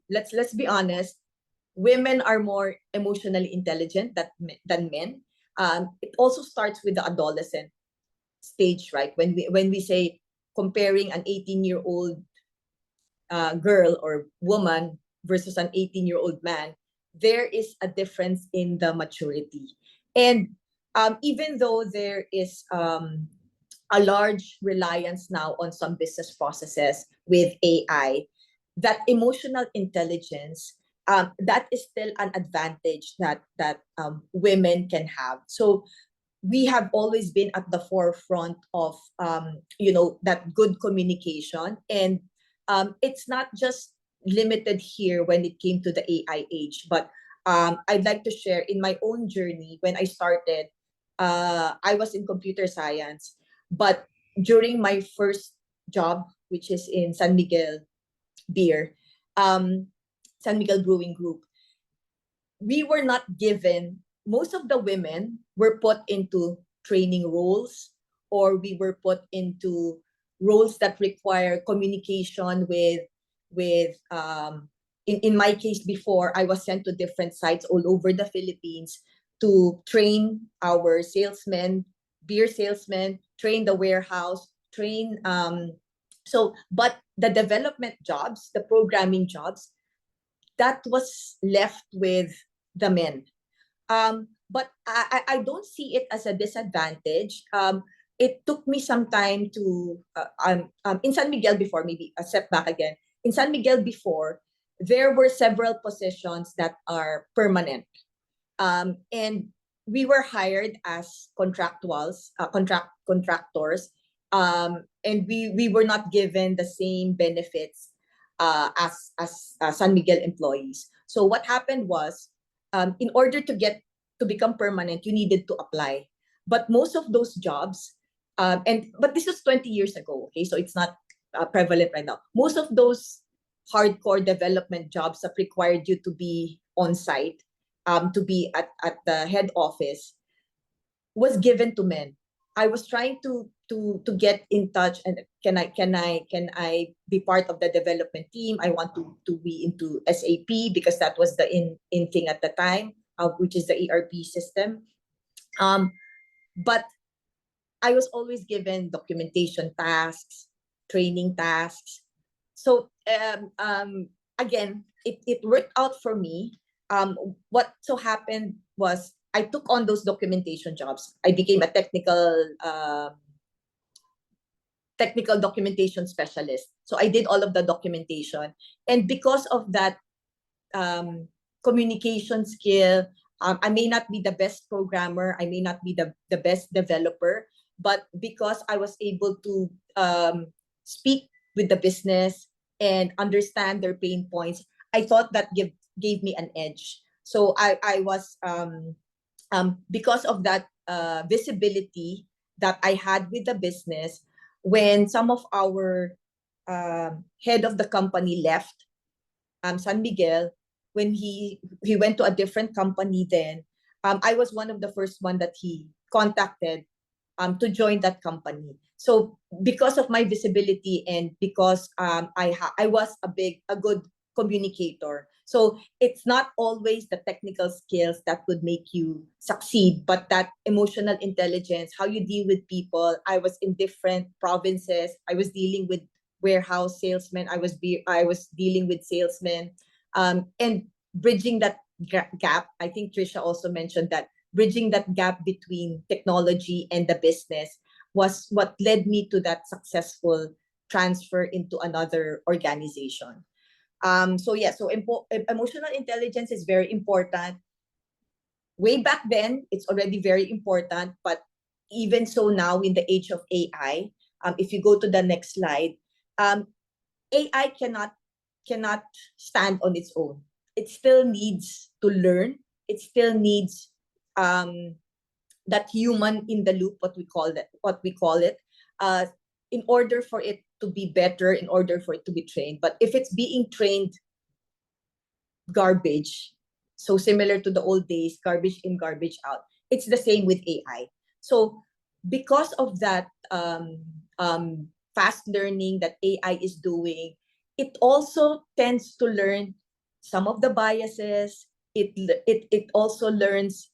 let's be honest, women are more emotionally intelligent than men. It also starts with the adolescent stage, right? When we say comparing an 18-year-old girl or woman versus an 18-year-old man, there is a difference in the maturity. And even though there is a large reliance now on some business processes with AI, that emotional intelligence, that is still an advantage that women can have. So we have always been at the forefront of that good communication, and it's not just limited here when it came to the AI age, but I'd like to share in my own journey when I started. I was in computer science, but during my first job, which is in San Miguel Beer, San Miguel Brewing Group, we were not given, most of the women were put into training roles, or we were put into roles that require communication with in my case before, I was sent to different sites all over the Philippines to train our salesmen, beer salesmen, train the warehouse, train but the development jobs, the programming jobs, that was left with the men. But I don't see it as a disadvantage. It took me some time to, in San Miguel before, maybe a step back again. In San Miguel before, there were several positions that are permanent. And we were hired as contractors, and we were not given the same benefits as San Miguel employees. So what happened was, in order to become permanent, you needed to apply. But most of those jobs, but this was 20 years ago, okay, so it's not prevalent right now. Most of those hardcore development jobs that required you to be on site, to be at the head office, was given to men. I was trying to get in touch, and can I be part of the development team? I want to be into SAP because that was the in thing at the time, which is the ERP system. But I was always given documentation tasks, training tasks. So again, it worked out for me. What so happened was I took on those documentation jobs. I became a technical documentation specialist. So I did all of the documentation, and because of that communication skill, I may not be the best programmer, I may not be the best developer, but because I was able to speak with the business and understand their pain points, I thought that gave me an edge. So I was because of that visibility that I had with the business, when some of our head of the company left San Miguel, when he went to a different company, then I was one of the first one that he contacted to join that company. So because of my visibility, and because I was a good communicator. So it's not always the technical skills that would make you succeed, but that emotional intelligence, how you deal with people. I was in different provinces. I was dealing with warehouse salesmen. I was dealing with salesmen, and bridging that gap. I think Trisha also mentioned that bridging that gap between technology and the business was what led me to that successful transfer into another organization. So yeah, so emotional intelligence is very important. Way back then, it's already very important, but even so now in the age of AI, if you go to the next slide, AI cannot stand on its own. It still needs to learn. It still needs that human in the loop, what we call it, in order for it to be better, in order for it to be trained. But if it's being trained garbage, so similar to the old days, garbage in, garbage out, it's the same with AI. So because of that fast learning that AI is doing, it also tends to learn some of the biases. It also learns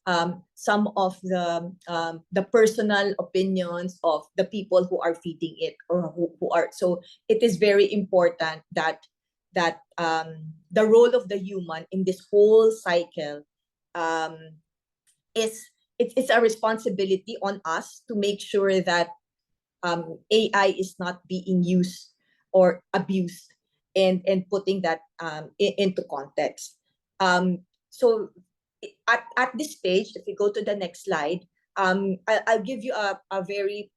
some of the personal opinions of the people who are feeding it, or who are. So it is very important that the role of the human in this whole cycle is it's a responsibility on us to make sure that AI is not being used or abused, and putting that into context. So at this stage, if we go to the next slide, I'll give you a very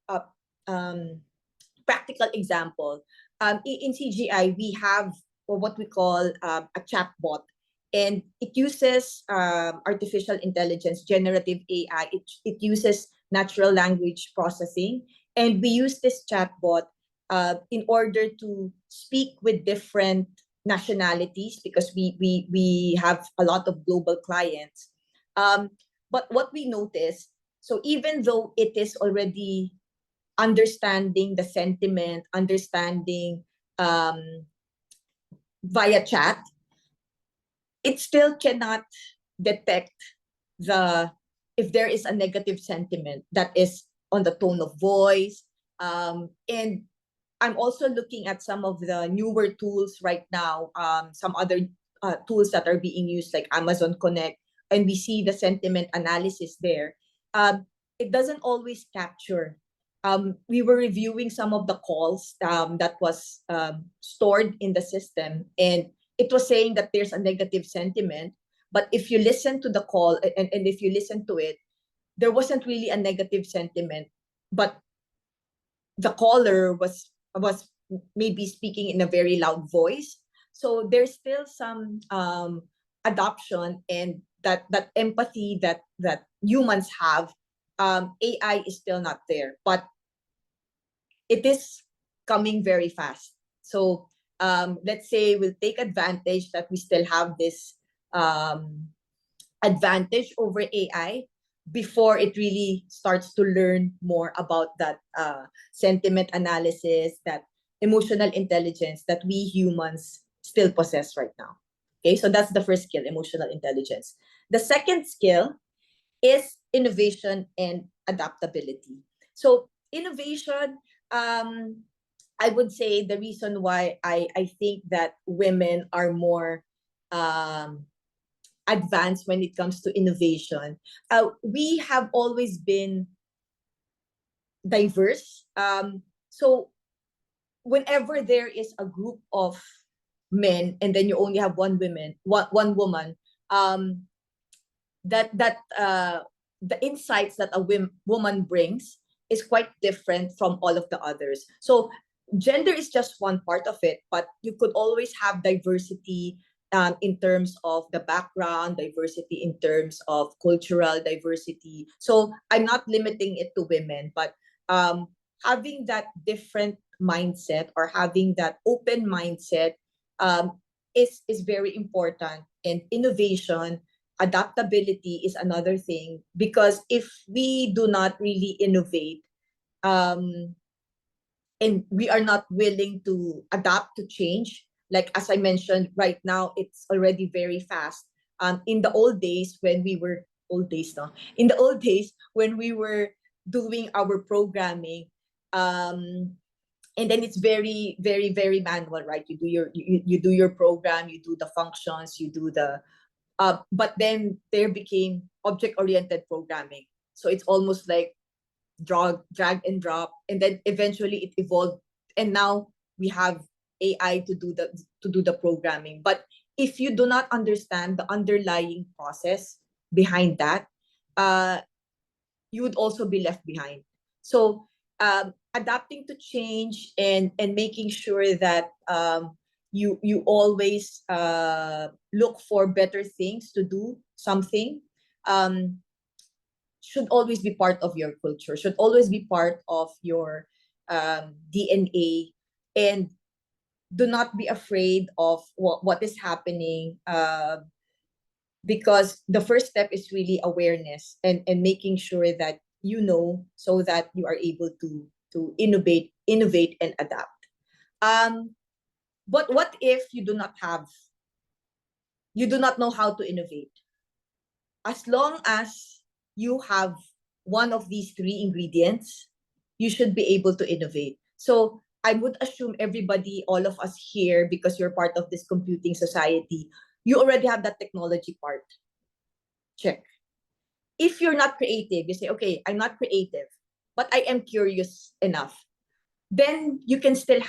practical example. In CGI, we have what we call a chatbot, and it uses artificial intelligence, generative AI. It uses natural language processing. And we use this chatbot in order to speak with different nationalities, because we have a lot of global clients. But what we notice, so even though it is already understanding the sentiment, understanding via chat, it still cannot detect the if there is a negative sentiment that is on the tone of voice. And I'm also looking at some of the newer tools right now, some other tools that are being used like Amazon Connect, and we see the sentiment analysis there. It doesn't always capture. We were reviewing some of the calls that was stored in the system, and it was saying that there's a negative sentiment. But if you listen to the call and if you listen to it, there wasn't really a negative sentiment, but the caller was maybe speaking in a very loud voice. So there's still some adoption and that empathy that humans have. AI is still not there, but it is coming very fast. So let's say we'll take advantage that we still have this advantage over AI before it really starts to learn more about that sentiment analysis, that emotional intelligence that we humans still possess right now. Okay, so that's the first skill, emotional intelligence. The second skill is innovation and adaptability. So innovation, I would say the reason why I think that women are more advanced when it comes to innovation. We have always been diverse. So whenever there is a group of men and then you only have one woman, the insights that a woman brings is quite different from all of the others. So gender is just one part of it, but you could always have diversity in terms of the background, diversity in terms of cultural diversity. So I'm not limiting it to women, but having that different mindset or having that open mindset is very important. And innovation, adaptability is another thing, because if we do not really innovate, and we are not willing to adapt to change, like as I mentioned, right now it's already very fast. In the old days when we were old days no in the old days when we were doing our programming, and then it's very very very manual, right? You do your program, you do the functions, you do the but then there became object oriented programming, so it's almost like drag and drop, and then eventually it evolved, and now we have AI to do the programming. But if you do not understand the underlying process behind that, you would also be left behind. So adapting to change and making sure that you always look for better things to do something, should always be part of your culture, should always be part of your DNA. And do not be afraid of what is happening, because the first step is really awareness and making sure that you know, so that you are able to innovate and adapt. But what if you do not know how to innovate? As long as you have one of these three ingredients, you should be able to innovate. So I would assume everybody, all of us here, because you're part of this computing society, you already have that technology part. Check. If you're not creative, you say, okay, I'm not creative, but I am curious enough. Then you can still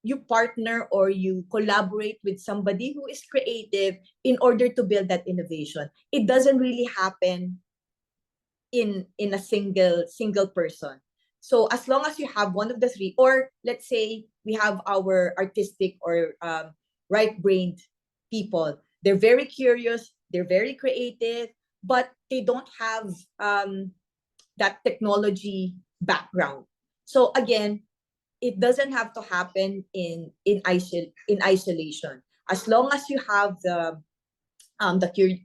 you partner or you collaborate with somebody who is creative in order to build that innovation. It doesn't really happen in a single person. So as long as you have one of the three, or let's say we have our artistic or right-brained people, they're very curious, they're very creative, but they don't have that technology background. So again, it doesn't have to happen in isolation. As long as you have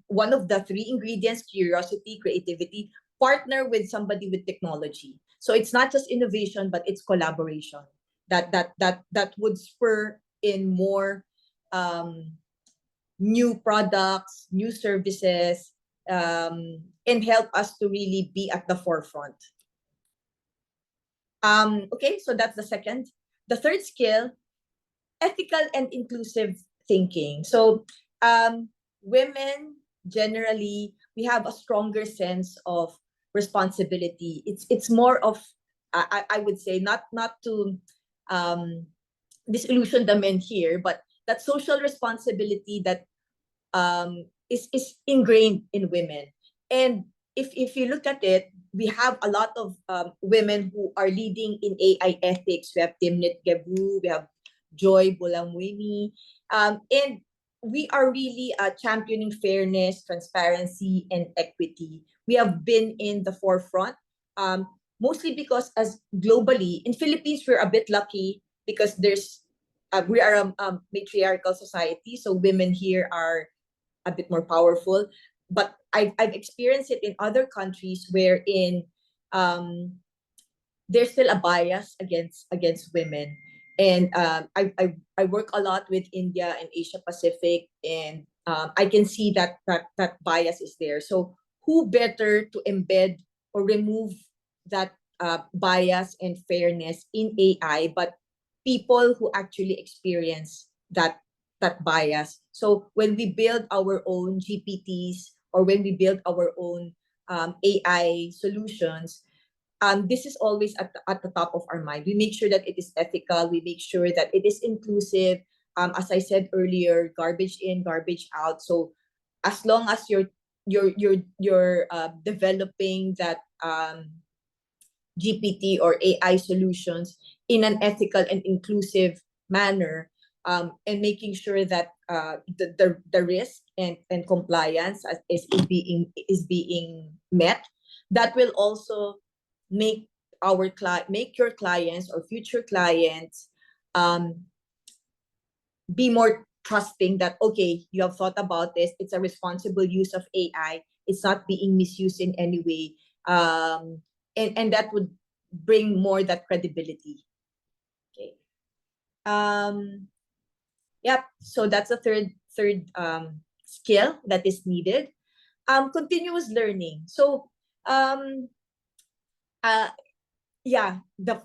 one of the three ingredients: curiosity, creativity, partner with somebody with technology. So it's not just innovation, but it's collaboration that would spur in more new products, new services, and help us to really be at the forefront. Okay, so that's the second. The third skill: ethical and inclusive thinking. So women generally, we have a stronger sense of responsibility. It's more of, I would say, not to disillusion the men here, but that social responsibility that is ingrained in women. And if you look at it, we have a lot of women who are leading in AI ethics. We have Timnit Gebru, we have Joy Bulamwini, and we are really championing fairness, transparency, and equity. We have been in the forefront, mostly because as globally, in Philippines, we're a bit lucky because we are a matriarchal society, so women here are a bit more powerful. But I've experienced it in other countries wherein there's still a bias against women. And I work a lot with India and Asia Pacific, and I can see that bias is there. So who better to embed or remove that bias and fairness in AI, but people who actually experience that bias. So when we build our own GPTs, or when we build our own AI solutions, this is always at the top of our mind. We make sure that it is ethical. We make sure that it is inclusive. As I said earlier, garbage in, garbage out. So as long as you're developing that GPT or AI solutions in an ethical and inclusive manner, and making sure that the risk and compliance is being met, that will also make make your clients or future clients be more trusting that, okay, you have thought about this, it's a responsible use of AI, it's not being misused in any way, and that would bring more that credibility. Okay. Yep, so that's the third skill that is needed. Continuous learning. So yeah, the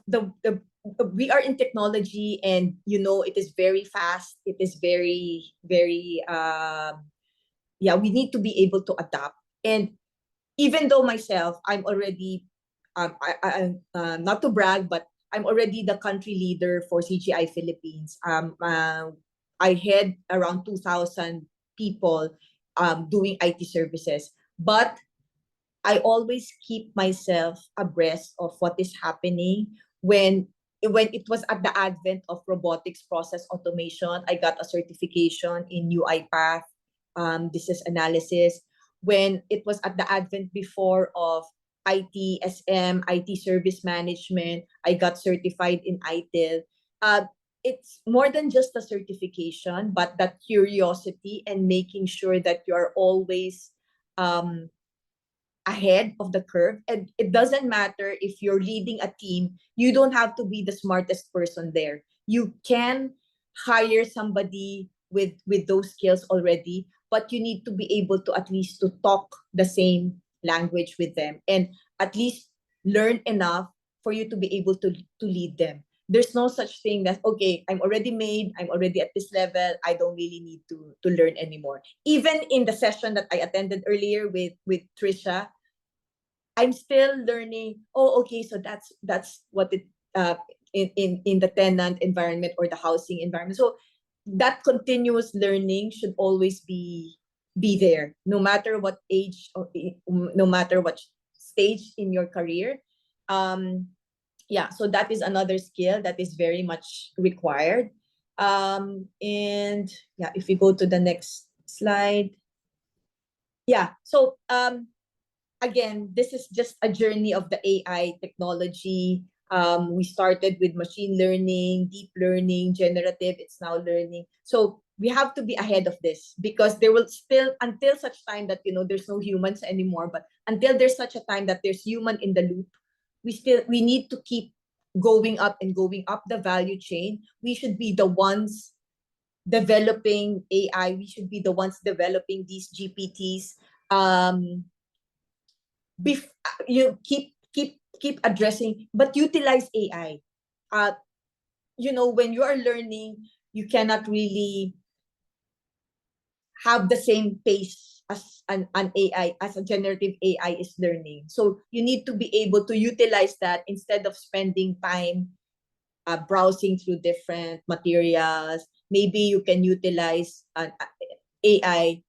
we are in technology, and it is very fast, it is very yeah, we need to be able to adapt. And even though myself, I'm already not to brag, but I'm already the country leader for CGI Philippines. I had around 2,000 people doing IT services, but I always keep myself abreast of what is happening. When it was at the advent of robotics process automation, I got a certification in UiPath, business analysis. When it was at the advent before of ITSM, IT service management, I got certified in ITIL. It's more than just a certification, but that curiosity and making sure that you are always ahead of the curve. And it doesn't matter if you're leading a team, you don't have to be the smartest person there. You can hire somebody with those skills already, but you need to be able to at least to talk the same language with them, and at least learn enough for you to be able to lead them. There's no such thing that, okay, I'm already made, I'm already at this level, I don't really need to learn anymore. Even in the session that I attended earlier with Trisha, I'm still learning. Oh, okay, so that's what it in the tenant environment or the housing environment. So that continuous learning should always be there, no matter what age or no matter what stage in your career. Yeah, so that is another skill that is very much required. And yeah, if we go to the next slide. Yeah, so again, this is just a journey of the AI technology. We started with machine learning, deep learning, generative, it's now learning. So we have to be ahead of this, because there will still, until such time that, there's no humans anymore, but until there's such a time that there's human in the loop, we need to keep going up and going up the value chain. We should be the ones developing AI. We should be the ones developing these GPTs. You keep addressing, but utilize AI. When you are learning, you cannot really have the same pace as an AI, as a generative AI is learning. So you need to be able to utilize that instead of spending time browsing through different materials. Maybe you can utilize an AI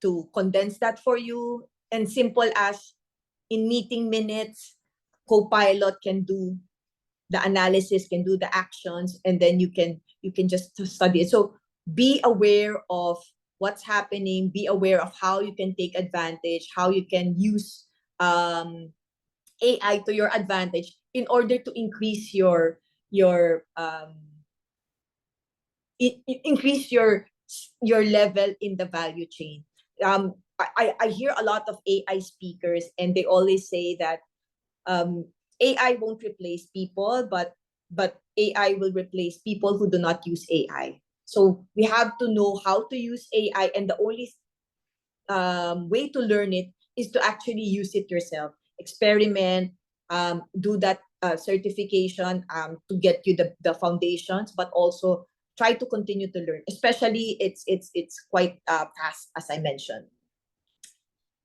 to condense that for you. And simple as in meeting minutes, Copilot can do the analysis, can do the actions, and then you can just study it. So be aware of what's happening, be aware of how you can take advantage, how you can use AI to your advantage in order to increase your increase your level in the value chain. I hear a lot of AI speakers, and they always say that AI won't replace people, but AI will replace people who do not use AI. So we have to know how to use AI, and the only way to learn it is to actually use it yourself. Experiment, do that certification to get you the foundations, but also try to continue to learn. Especially it's quite fast, as I mentioned.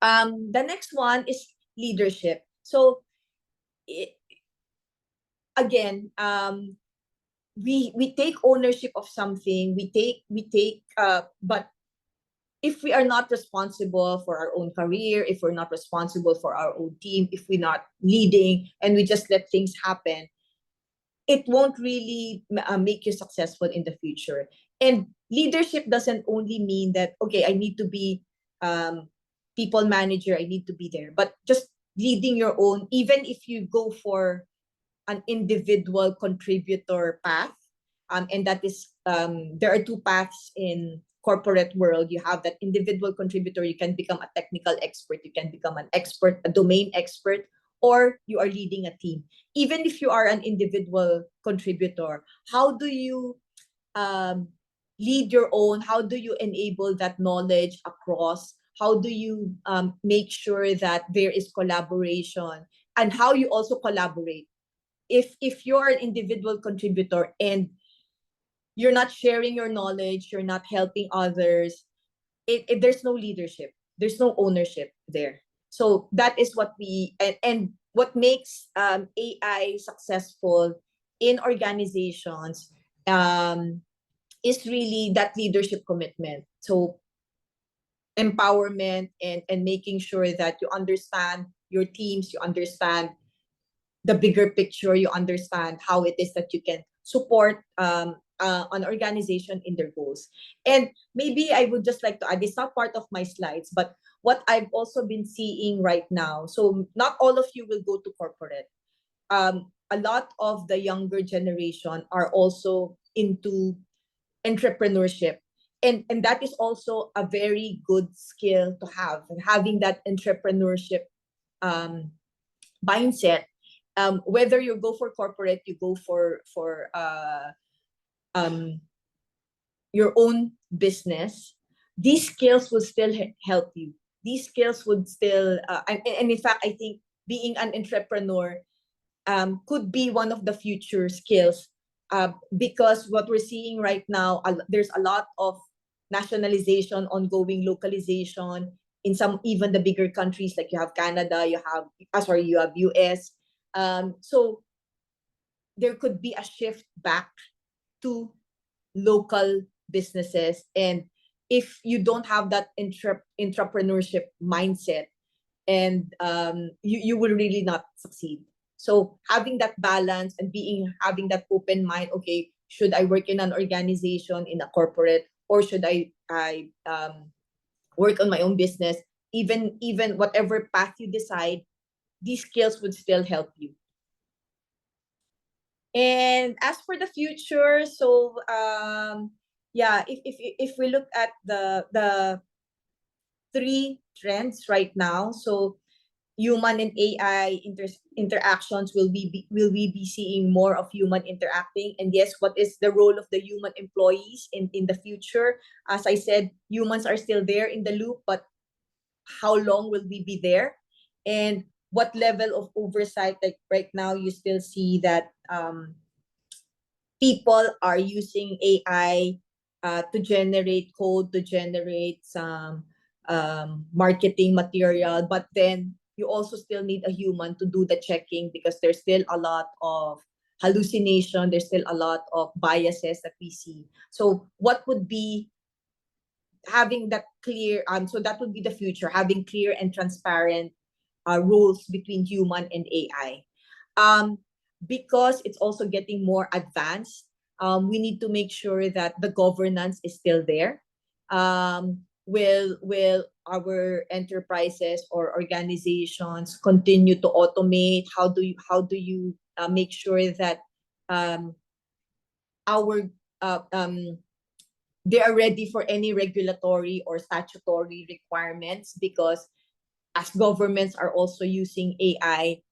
The next one is leadership. So again, we take ownership of something. But if we are not responsible for our own career, if we're not responsible for our own team, if we're not leading and we just let things happen, it won't really make you successful in the future. And leadership doesn't only mean that, okay, I need to be people manager, I need to be there, but just leading your own, even if you go for an individual contributor path, and that is there are two paths in corporate world. You have that individual contributor, you can become a technical expert, you can become an expert, a domain expert, or you are leading a team. Even if you are an individual contributor, how do you lead your own? How do you enable that knowledge across? How do you make sure that there is collaboration, and how you also collaborate? If you're an individual contributor and you're not sharing your knowledge, you're not helping others, there's no leadership, there's no ownership there. So that is what and what makes AI successful in organizations is really that leadership commitment. So empowerment and making sure that you understand your teams, you understand the bigger picture, you understand how it is that you can support an organization in their goals. And maybe I would just like to add, it's not part of my slides, but what I've also been seeing right now, so not all of you will go to corporate. A lot of the younger generation are also into entrepreneurship. And that is also a very good skill to have, and having that entrepreneurship mindset. Whether you go for corporate, you go for your own business, these skills will still help you. These skills would still, and in fact, I think being an entrepreneur could be one of the future skills, because what we're seeing right now, there's a lot of nationalization, ongoing localization in some, even the bigger countries, like you have Canada, you have US. So there could be a shift back to local businesses, and if you don't have that entrepreneurship mindset, and you will really not succeed. So having that balance and having that open mind, okay, should I work in an organization, in a corporate, or should I work on my own business? even whatever path you decide, these skills would still help you. And as for the future, so yeah, if we look at the three trends right now, so human and AI interactions, will we be seeing more of human interacting? And yes, what is the role of the human employees in the future? As I said, humans are still there in the loop, but how long will we be there? And what level of oversight? Like right now, you still see that people are using AI to generate code, to generate some marketing material, but then you also still need a human to do the checking, because there's still a lot of hallucination, there's still a lot of biases that we see. So what would be having that clear, so that would be the future, having clear and transparent roles between human and AI. Because it's also getting more advanced, we need to make sure that the governance is still there. Will our enterprises or organizations continue to automate? How do you make sure that our they are ready for any regulatory or statutory requirements? Because as governments are also using AI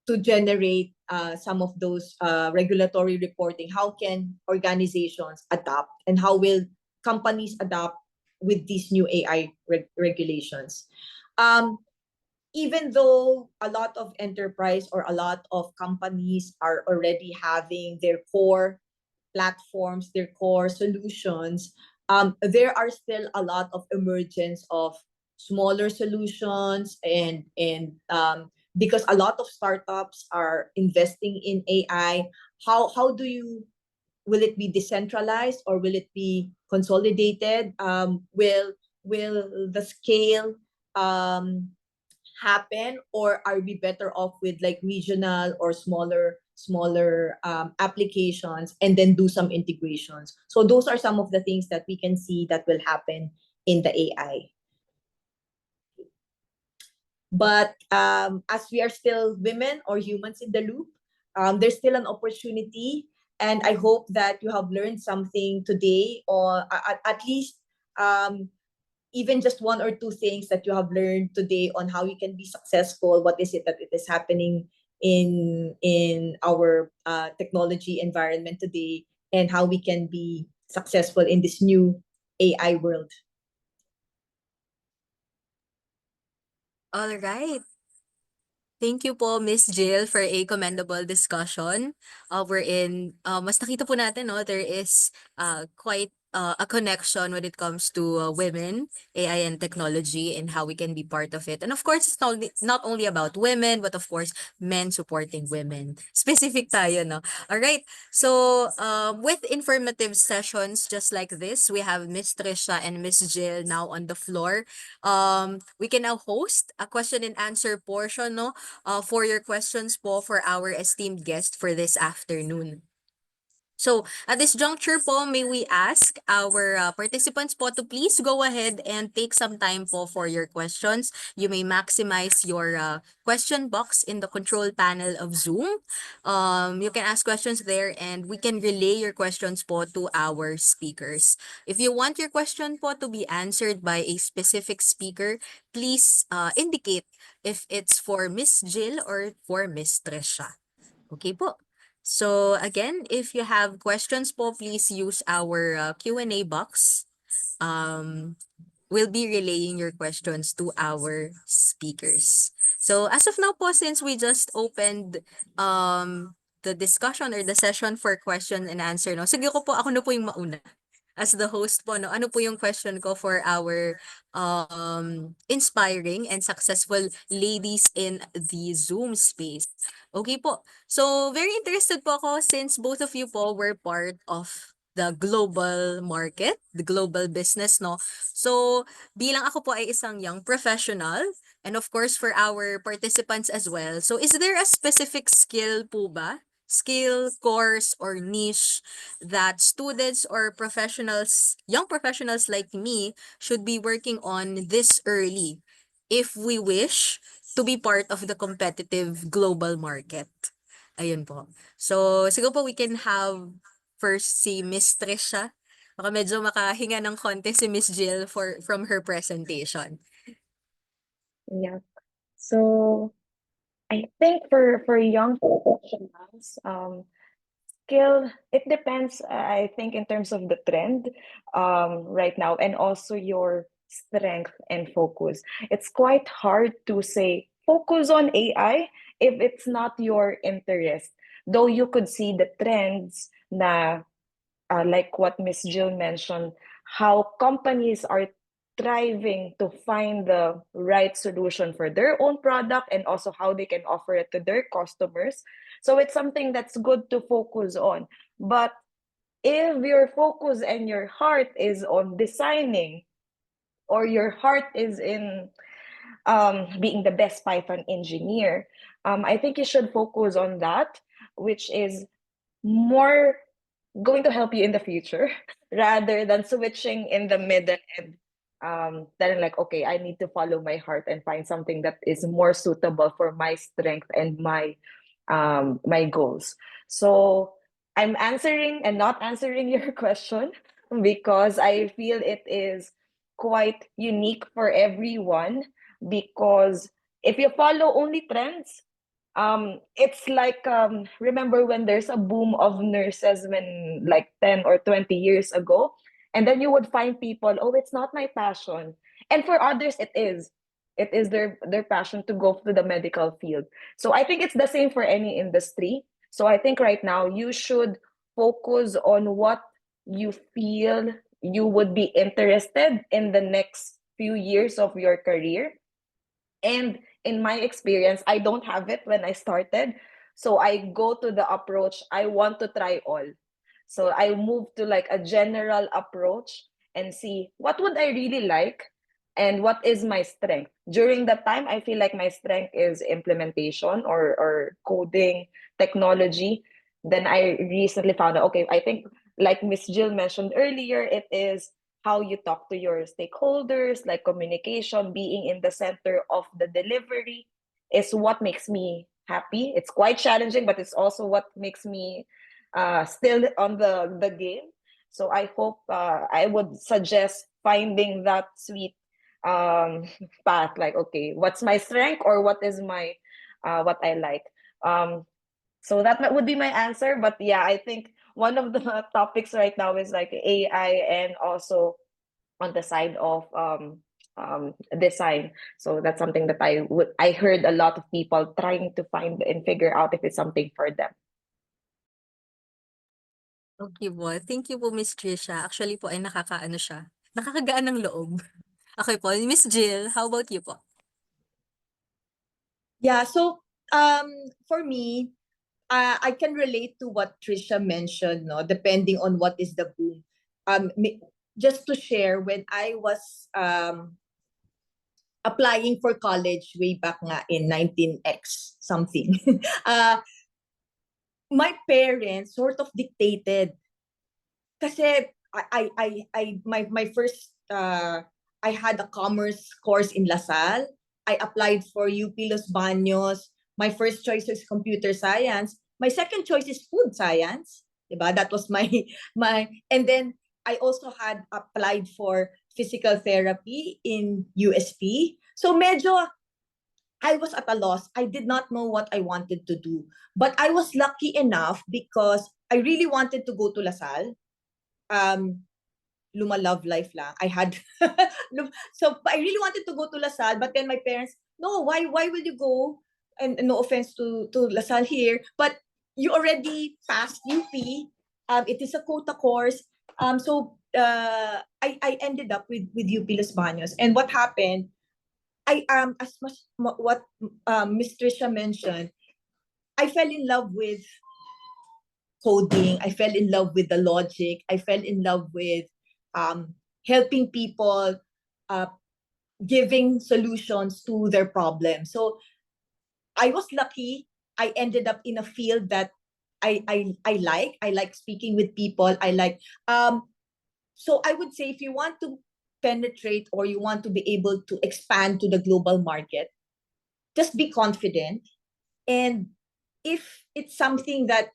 to generate some of those regulatory reporting, how can organizations adapt, and how will companies adapt with these new AI regulations? Even though a lot of enterprise or a lot of companies are already having their core platforms, their core solutions, there are still a lot of emergence of smaller solutions, and because a lot of startups are investing in AI, how do you, will it be decentralized or will it be consolidated? Will the scale happen, or are we better off with like regional or smaller applications, and then do some integrations? So those are some of the things that we can see that will happen in the AI. But as we are still women or humans in the loop, there's still an opportunity, and I hope that you have learned something today, or at least even just one or two things that you have learned today on how you can be successful. What is it that it is happening in our technology environment today, and how we can be successful in this new AI world. All right. Thank you po, Miss Jill, for a commendable discussion. Mas nakita po natin, no, there is quite a connection when it comes to women, AI, and technology, and how we can be part of it. And of course, it's not only about women, but of course, men supporting women. Specific tayo, no? All right. So, with informative sessions just like this, we have Miss Trisha and Miss Jill now on the floor. We can now host a question and answer portion, no? For your questions po for our esteemed guest for this afternoon. So, at this juncture po, may we ask our participants po to please go ahead and take some time po for your questions. You may maximize your question box in the control panel of Zoom. You can ask questions there, and we can relay your questions po to our speakers. If you want your question po to be answered by a specific speaker, please indicate if it's for Miss Jill or for Miss Trisha. Okay po. So again, if you have questions po, please use our Q&A box. We'll be relaying your questions to our speakers. So as of now po, since we just opened the discussion or the session for question and answer, no, siguro po ako na po yung mauna as the host po, no. Ano po yung question ko for our inspiring and successful ladies in the Zoom space? Okay po. So, very interested po ako since both of you po were part of the global market, the global business, no? So, bilang ako po ay isang young professional, and of course for our participants as well. So, is there a specific skill po ba skill, course, or niche that students or professionals, young professionals like me, should be working on this early if we wish to be part of the competitive global market. Ayun po. So, siguro po we can have first si Miss Trisha. Baka medyo makahinga ng konti si Miss Jill from her presentation. Yeah. So I think for young professionals, skill, it depends, I think, in terms of the trend right now, and also your strength and focus. It's quite hard to say focus on AI if it's not your interest. Though you could see the trends na like what Miss Jill mentioned, how companies are striving to find the right solution for their own product and also how they can offer it to their customers. So it's something that's good to focus on. But if your focus and your heart is on designing, or your heart is in being the best Python engineer, I think you should focus on that, which is more going to help you in the future rather than switching in the middle and then like, okay, I need to follow my heart and find something that is more suitable for my strength and my goals. So I'm answering and not answering your question because I feel it is quite unique for everyone, because if you follow only trends, it's like remember when there's a boom of nurses when like 10 or 20 years ago, and then you would find people, oh, it's not my passion, and for others it is their passion to go to the medical field. So I think it's the same for any industry. So I think right now you should focus on what you feel you would be interested in the next few years of your career. And in my experience, I don't have it when I started. So I go to the approach, I want to try all. So I move to like a general approach and see what would I really like and what is my strength. During that time, I feel like my strength is implementation or coding, technology. Then I recently found out, okay, I think like Miss Jill mentioned earlier, it is how you talk to your stakeholders, like communication, being in the center of the delivery is what makes me happy. It's quite challenging, but it's also what makes me still on the game. So I hope I would suggest finding that sweet path, like, okay, what's my strength or what is my what I like. So that would be my answer. But yeah, I think one of the topics right now is like AI and also on the side of design. So that's something that I heard a lot of people trying to find and figure out if it's something for them. Okay po. Thank you po, Miss Trisha. Actually po ay nakakaano siya, nakakagaan ng loob. Okay po, Miss Jill, how about you po? Yeah, so for me, I can relate to what Trisha mentioned, no, depending on what is the boom. Just to share, when I was applying for college way back nga in 19X something, my parents sort of dictated. Kasi my first I had a commerce course in LaSalle. I applied for UP Los Baños. My first choice is computer science. My second choice is food science. Diba? That was my and then I also had applied for physical therapy in USP. So medyo I was at a loss. I did not know what I wanted to do. But I was lucky enough because I really wanted to go to LaSalle. Love life lang. I had so I really wanted to go to LaSalle, but then my parents, no, why will you go? And no offense to LaSalle here, but you already passed UP. It is a quota course. So I ended up with UP Los Baños. And what happened? I as much what Miss Trisha mentioned, I fell in love with coding. I fell in love with the logic. I fell in love with helping people, uh, giving solutions to their problems. So I was lucky. I ended up in a field that I like speaking with people. I like so I would say if you want to penetrate or you want to be able to expand to the global market, just be confident. And if it's something that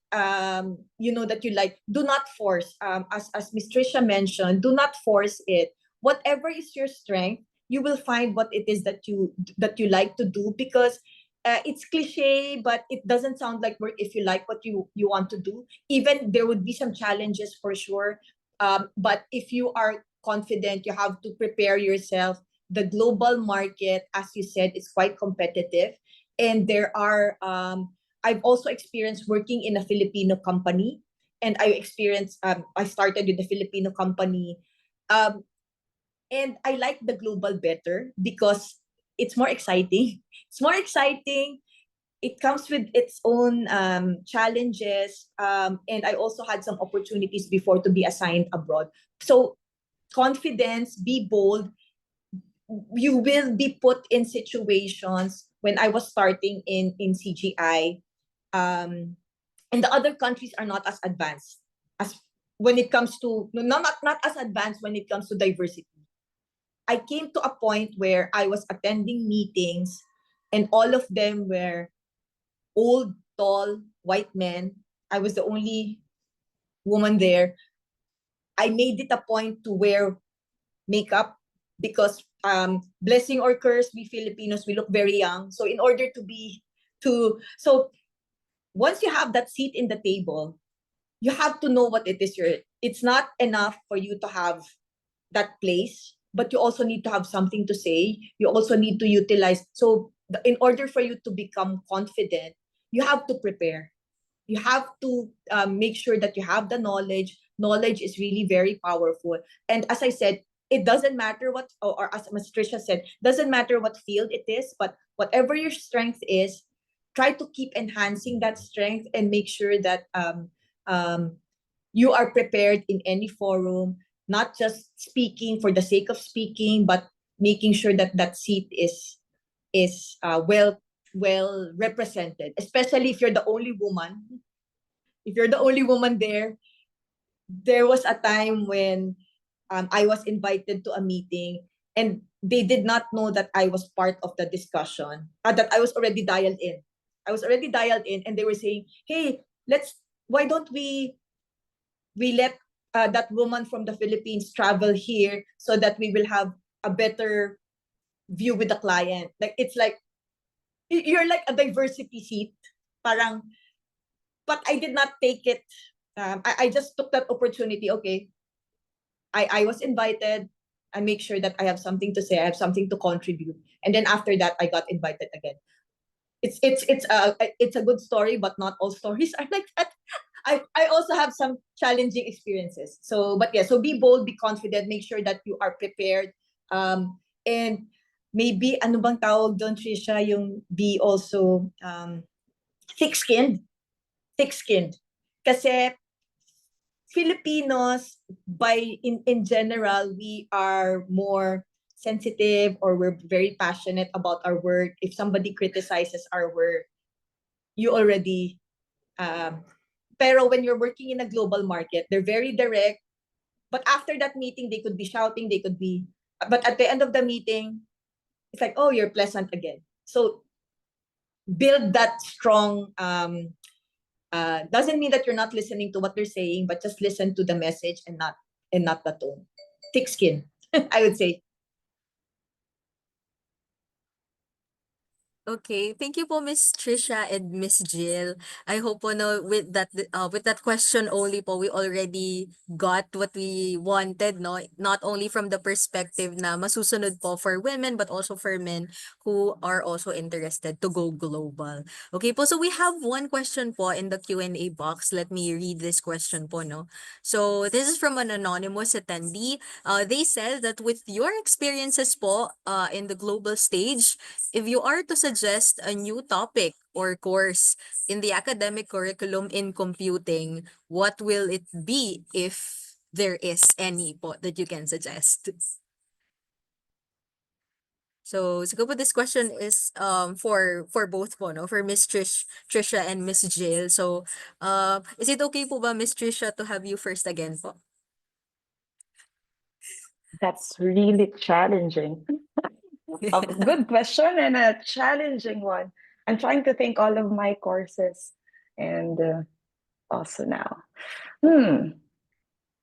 you know that you like, do not force. As Miss Trisha mentioned, do not force it. Whatever is your strength, you will find what it is that you like to do, because it's cliche, but it doesn't sound like work if you like what you want to do. Even there would be some challenges for sure, but if you are confident, you have to prepare yourself. The global market, as you said, is quite competitive, and there are I've also experienced working in a Filipino company, and I started with the Filipino company, um, and I like the global better because it's more exciting. It's more exciting. It comes with its own challenges, and I also had some opportunities before to be assigned abroad. So confidence, be bold. You will be put in situations. When I was starting in CGI, and the other countries are not as advanced as when it comes to no, not as advanced when it comes to diversity. I came to a point where I was attending meetings, and all of them were old, tall, white men. I was the only woman there. I made it a point to wear makeup because blessing or curse, we Filipinos, we look very young. So in order to be to so once you have that seat in the table, you have to know what it is you're. It's not enough for you to have that place, but you also need to have something to say. You also need to utilize. So in order for you to become confident, you have to prepare. You have to make sure that you have the knowledge. Knowledge is really very powerful. And as I said, it doesn't matter what, or as Ms. Tricia said, doesn't matter what field it is, but whatever your strength is, try to keep enhancing that strength and make sure that um, you are prepared in any forum, not just speaking for the sake of speaking, but making sure that that seat is well represented, especially if you're the only woman. If you're the only woman there, there was a time when I was invited to a meeting, and they did not know that I was part of the discussion, that I was already dialed in. I was already dialed in, and they were saying, "Hey, why don't we let that woman from the Philippines travel here so that we will have a better view with the client." Like it's like you're like a diversity seat, parang. But I did not take it. I just took that opportunity. Okay, I was invited. I make sure that I have something to say. I have something to contribute, and then after that, I got invited again. It's a good story, but not all stories are like that. I also have some challenging experiences. So, but yeah, so be bold, be confident, make sure that you are prepared. And maybe ano bang tawag doon, Trisha, yung be also thick-skinned. Thick-skinned. Kasi Filipinos, in general, we are more sensitive, or we're very passionate about our work. If somebody criticizes our work, you already pero when you're working in a global market, they're very direct. But after that meeting, they could be shouting, but at the end of the meeting, it's like, oh, you're pleasant again. So build that strong, doesn't mean that you're not listening to what they're saying, but just listen to the message and not the tone. Thick skin, I would say. Okay, thank you po Miss Trisha and Miss Jill. I hope po no with that question only po we already got what we wanted, no, not only from the perspective na masusunod po for women but also for men who are also interested to go global. Okay po, so we have one question po in the Q&A box. Let me read this question po, no. So this is from an anonymous attendee. They said that with your experiences po in the global stage, if you are to suggest a new topic or course in the academic curriculum in computing, what will it be if there is any po that you can suggest? So siguro po this question is for both po, no? For Miss Trisha and Miss Jill. So is it okay po ba, Miss Trisha, to have you first again po? That's really challenging. A good question and a challenging one. I'm trying to think all of my courses and also now.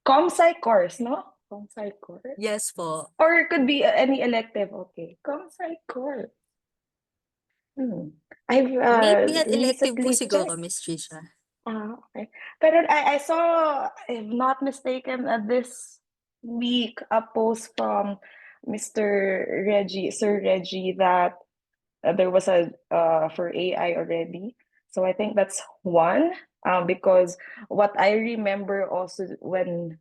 Com-sci course, no? Com-sci course? Yes po. Or it could be any elective. Okay. Com-sci course. I've Maybe at elective po recently siguro, checked. Miss Trisha. Okay. Pero I saw, if not mistaken, this week a post from Sir Reggie, that there was a for AI already. So I think that's one. Because what I remember also when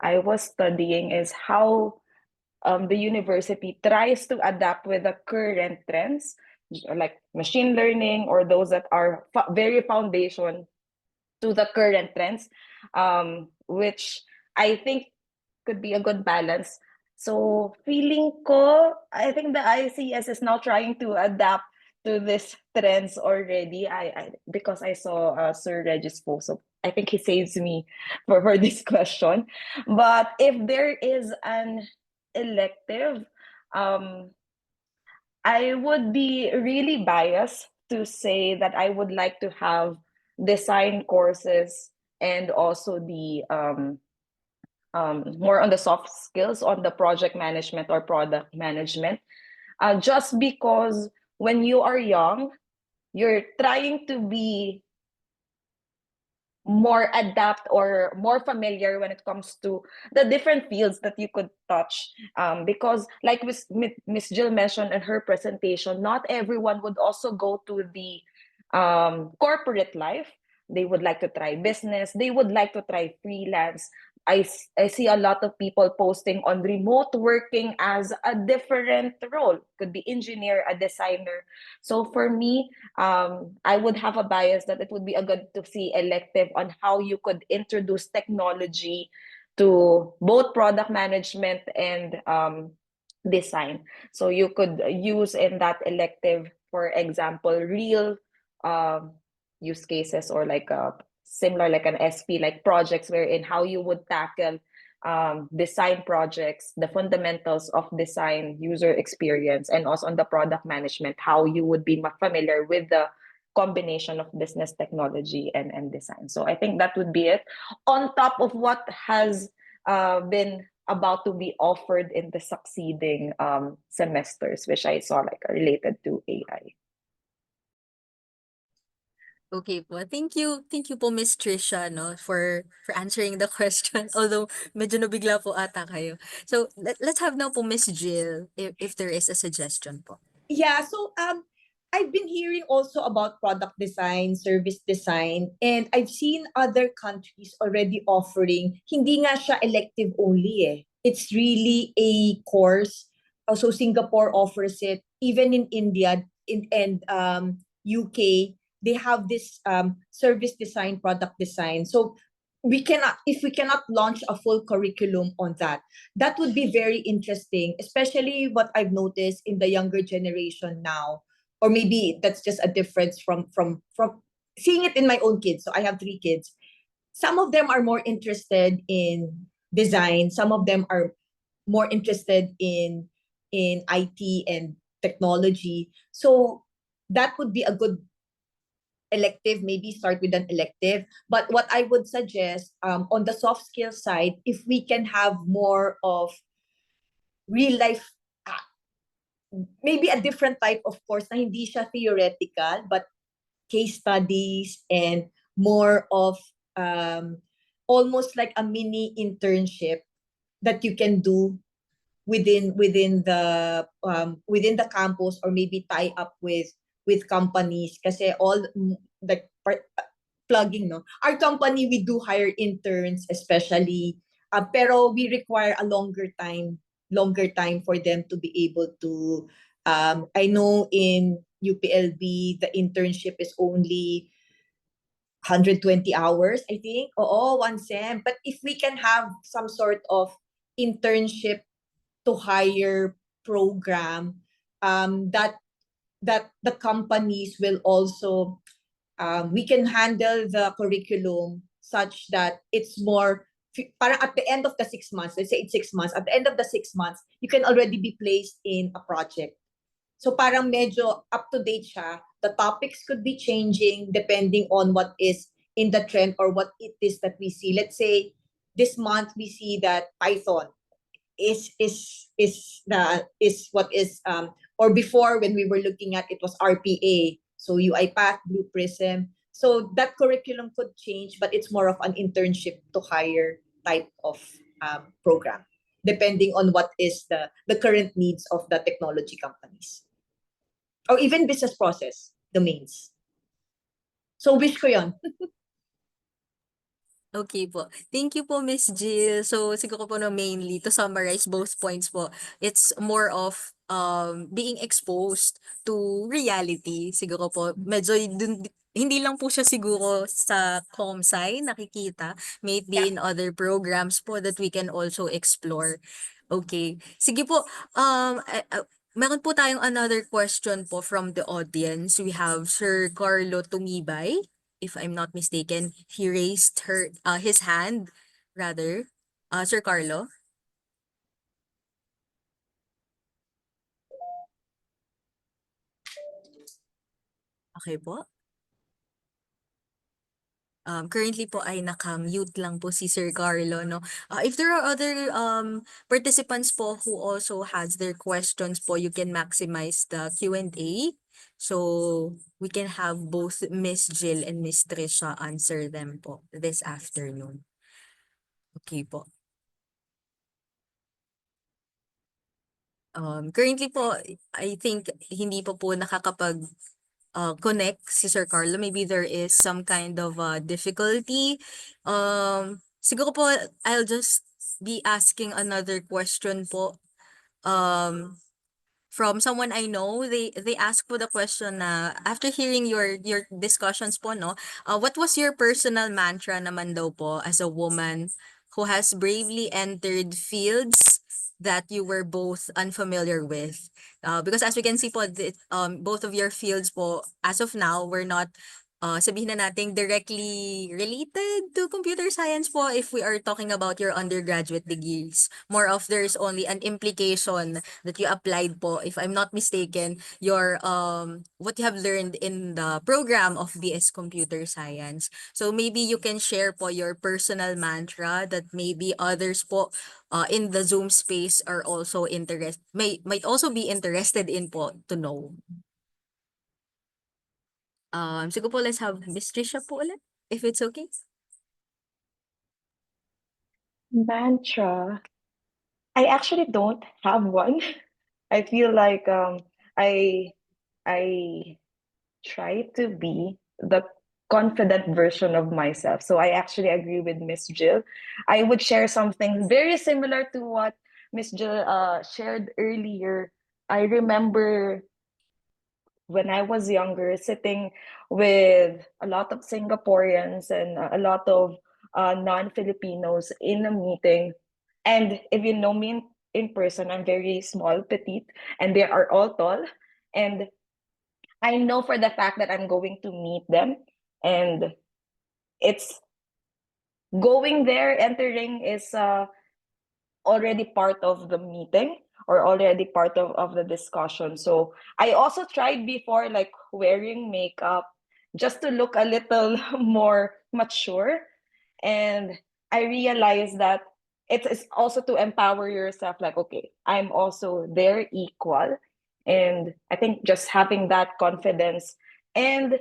I was studying is how the university tries to adapt with the current trends, like machine learning or those that are very foundation to the current trends, which I think could be a good balance. So feeling ko, I think the ICS is now trying to adapt to these trends already. I because I saw Sir Regis post, so I think he saves me for this question. But if there is an elective, um, I would be really biased to say that I would like to have design courses and also the more on the soft skills on the project management or product management. Just because when you are young, you're trying to be more adapt or more familiar when it comes to the different fields that you could touch, because like Miss Jill mentioned in her presentation, not everyone would also go to the corporate life. They would like to try business, they would like to try freelance. I see a lot of people posting on remote working as a different role, could be engineer, a designer. So for me, I would have a bias that it would be a good to see elective on how you could introduce technology to both product management and design. So you could use in that elective, for example, real use cases, or like a similar like an SP, like projects wherein how you would tackle design projects, the fundamentals of design, user experience, and also on the product management, how you would be familiar with the combination of business technology and design. So I think that would be it. On top of what has been about to be offered in the succeeding semesters, which I saw like are related to AI. Okay po. Thank you. Thank you po, Miss Trisha, no, for answering the question. Although medyo nabigla po ata kayo. So let's have now po Miss Jill, if there is a suggestion po. Yeah, so I've been hearing also about product design, service design, and I've seen other countries already offering, hindi nga siya elective only eh. It's really a course. Also Singapore offers it, even in India and UK, they have this service design, product design. So if we cannot launch a full curriculum on that, that would be very interesting, especially what I've noticed in the younger generation now. Or maybe that's just a difference from seeing it in my own kids. So I have 3 kids. Some of them are more interested in design, some of them are more interested in IT and technology. So that would be a good elective, maybe start with an elective. But what I would suggest, on the soft skill side, if we can have more of real life, maybe a different type of course na hindi siya theoretical, but case studies and more of almost like a mini internship that you can do within the campus, or maybe tie up with companies, kasi like plugging, no, our company, we do hire interns, especially pero we require a longer time for them to be able to I know in UPLB the internship is only 120 hours, I think. Oo, 1 sem. But if we can have some sort of internship to hire program, that the companies will also we can handle the curriculum such that it's more parang at the end of the 6 months, let's say it's 6 months, at the end of the 6 months, you can already be placed in a project. So parang medyo up to date siya. The topics could be changing depending on what is in the trend or what it is that we see. Let's say this month we see that Python is what is or before when we were looking at it was RPA, so UiPath, Blue Prism. So that curriculum could change, but it's more of an internship to hire type of program, depending on what is the current needs of the technology companies. Or even business process domains. So wish ko yun. Okay po. Thank you po, Miss Jill. So, siguro po no, mainly, to summarize both points po, it's more of being exposed to reality. Siguro po, medyo hindi lang po siya siguro sa ComSci nakikita, may it be in other programs po that we can also explore. Okay. Sige po, meron po tayong another question po from the audience. We have Sir Carlo Tumibay. If I'm not mistaken, he raised his hand rather. Sir Carlo. Okay po. Currently po ay naka-mute lang po si Sir Carlo, no? If there are other participants po who also has their questions po, you can maximize the Q&A. So, we can have both Miss Jill and Miss Trisha answer them po this afternoon. Okay po. Currently po, I think hindi po nakakapag connect si Sir Carlo. Maybe there is some kind of difficulty. Siguro po, I'll just be asking another question po. From someone I know, they asked po the question na after hearing your discussions po, no, what was your personal mantra naman daw po as a woman who has bravely entered fields that you were both unfamiliar with? Because as we can see po, both of your fields po, as of now, were not sabihin na natin directly related to computer science po if we are talking about your undergraduate degrees. More of there's only an implication that you applied po, if I'm not mistaken, your what you have learned in the program of BS Computer Science. So maybe you can share po your personal mantra that maybe others po in the Zoom space are also might also be interested in po to know. Siguro po let's have Miss Trisha po ulit, if it's okay. Mantra. I actually don't have one. I feel like I I try to be the confident version of myself. So I actually agree with Miss Jill. I would share something very similar to what Miss Jill shared earlier. I remember when I was younger, sitting with a lot of Singaporeans and a lot of non-Filipinos in a meeting. And if you know me in person, I'm very small, petite, and they are all tall. And I know for the fact that I'm going to meet them. And it's going there, entering is already part of the meeting or already part of the discussion. So I also tried before like wearing makeup just to look a little more mature. And I realized that it's also to empower yourself, like, okay, I'm also their equal. And I think just having that confidence and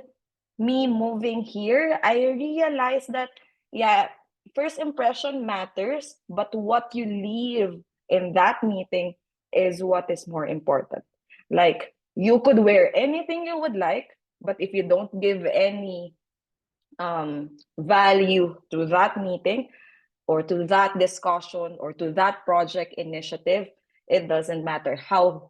me moving here, I realized that, yeah, first impression matters, but what you leave in that meeting is what is more important. Like, you could wear anything you would like, but if you don't give any value to that meeting or to that discussion or to that project initiative, it doesn't matter how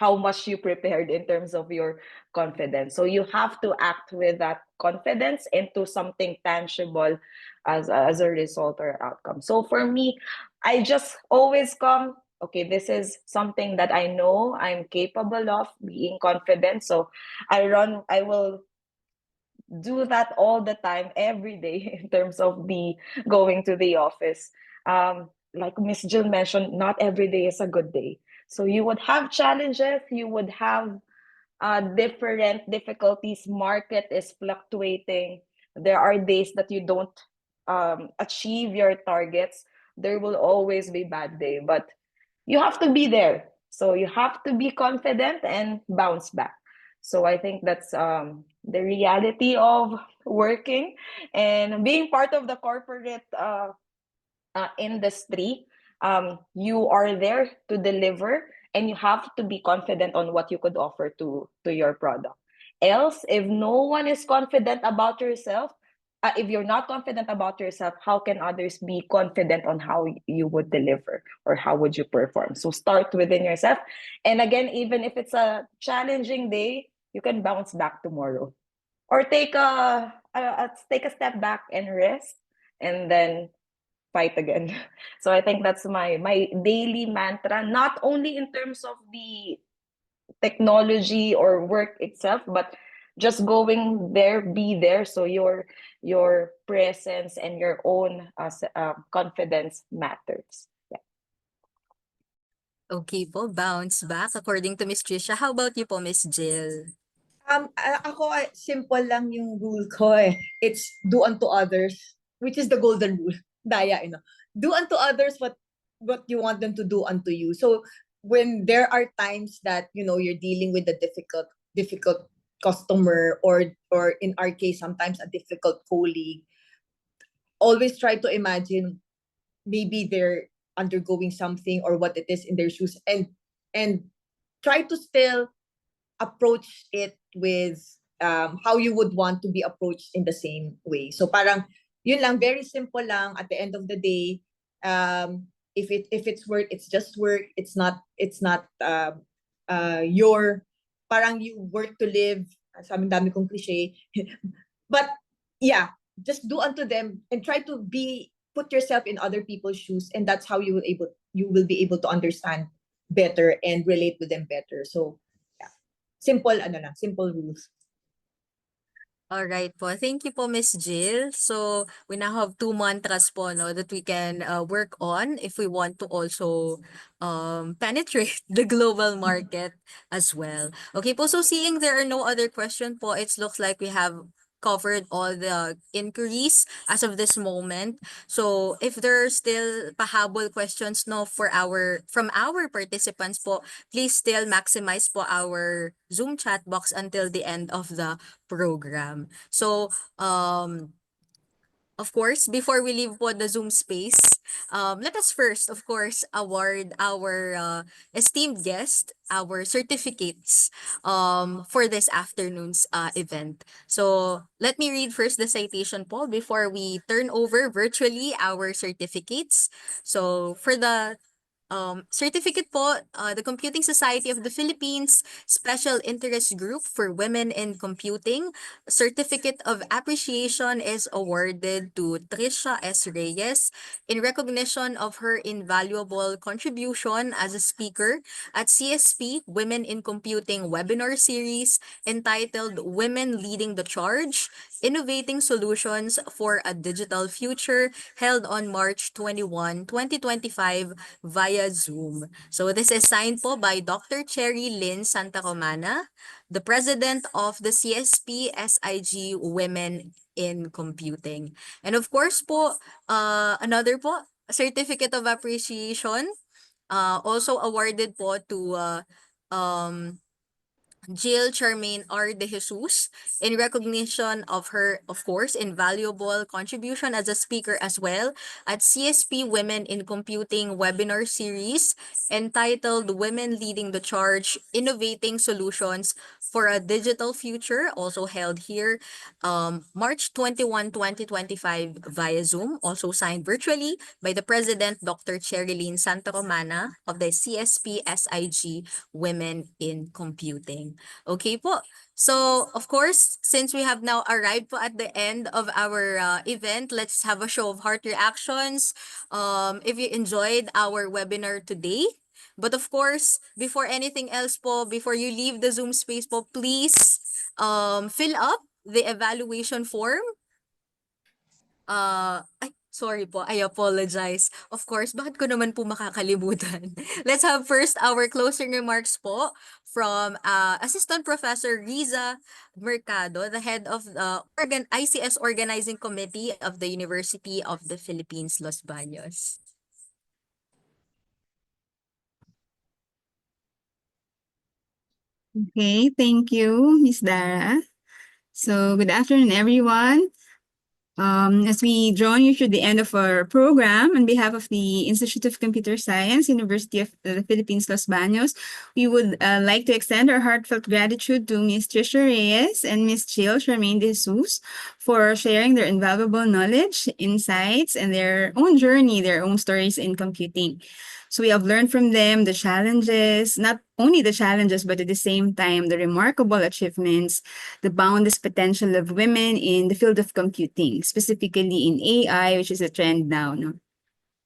much you prepared in terms of your confidence. So you have to act with that confidence into something tangible as a result or outcome. So for me, I just always come okay, this is something that I know I'm capable of, being confident. So I will do that all the time, every day, in terms of the going to the office. Like Miss Jill mentioned, not every day is a good day. So you would have challenges, you would have different difficulties. Market is fluctuating. There are days that you don't achieve your targets. There will always be bad day, but you have to be there. So you have to be confident and bounce back. So I think that's the reality of working and being part of the corporate industry. You are there to deliver, and you have to be confident on what you could offer to your product. Else, if no one is confident about yourself, if you're not confident about yourself, how can others be confident on how you would deliver or how would you perform? So start within yourself. And again, even if it's a challenging day, you can bounce back tomorrow, or take a step back and rest, and then fight again. So I think that's my daily mantra, not only in terms of the technology or work itself, but just going there, be there. So your presence and your own confidence matters. Yeah. Okay po, bounce back according to Miss Trisha. How about you po, Miss Jill? Ako, simple lang yung rule ko eh. It's do unto others, which is the golden rule. Daya, do unto others what you want them to do unto you. So when there are times that you're dealing with a difficult customer, or in our case sometimes a difficult colleague, always try to imagine maybe they're undergoing something or what it is in their shoes, and try to still approach it with how you would want to be approached in the same way. So parang yun lang, very simple lang. At the end of the day, if it's work, it's just work. It's not your, parang you work to live. Sabi dami kong cliche. But yeah, just do unto them and try to put yourself in other people's shoes, and that's how you will be able to understand better and relate with them better. So simple rules. All right po. Thank you po, Miss Jill. So, we now have two mantras po, no, that we can work on if we want to also penetrate the global market as well. Okay po, so seeing there are no other question po, it looks like we have covered all the inquiries as of this moment. So, if there are still pahabol questions, no, from our participants po, please still maximize po our Zoom chat box until the end of the program. So, of course, before we leave po the Zoom space, let us first, of course, award our esteemed guest our certificates for this afternoon's event. So, let me read first the citation po before we turn over virtually our certificates. So, for the certificate po, the Computing Society of the Philippines Special Interest Group for Women in Computing. Certificate of Appreciation is awarded to Trisha S. Reyes in recognition of her invaluable contribution as a speaker at CSP Women in Computing webinar series entitled Women Leading the Charge, Innovating Solutions for a Digital Future, held on March 21, 2025 via Zoom. So this is signed po by Dr. Cherry Lynn Santa Romana, the president of the CSP SIG Women in Computing. And of course po, another po, certificate of appreciation, also awarded po to um, Jill Charmaine R. De Jesus in recognition of her, of course, invaluable contribution as a speaker as well at CSP Women in Computing webinar series entitled Women Leading the Charge, Innovating Solutions for a Digital Future, also held here March 21, 2025 via Zoom, also signed virtually by the President, Dr. Cherilyn Santa Romana of the CSP SIG Women in Computing. Okay po. So, of course, since we have now arrived po at the end of our event, let's have a show of heart reactions. If you enjoyed our webinar today, But of course, before anything else po, before you leave the Zoom space po, please fill up the evaluation form. Ay, sorry po, I apologize. Of course, bakit ko naman po makakalimutan? Let's have first our closing remarks po from Assistant Professor Riza Mercado, the head of the ICS Organizing Committee of the University of the Philippines, Los Baños. Okay, thank you, Miss Dara. So, good afternoon, everyone. As we draw near to the end of our program, on behalf of the Institute of Computer Science, University of the Philippines, Los Baños, we would like to extend our heartfelt gratitude to Ms. Trisha Reyes and Ms. Jill Charmaine de Jesus for sharing their invaluable knowledge, insights, and their own journey, their own stories in computing. So we have learned from them the challenges, not only the challenges, but at the same time, the remarkable achievements, the boundless potential of women in the field of computing, specifically in AI, which is a trend now. No?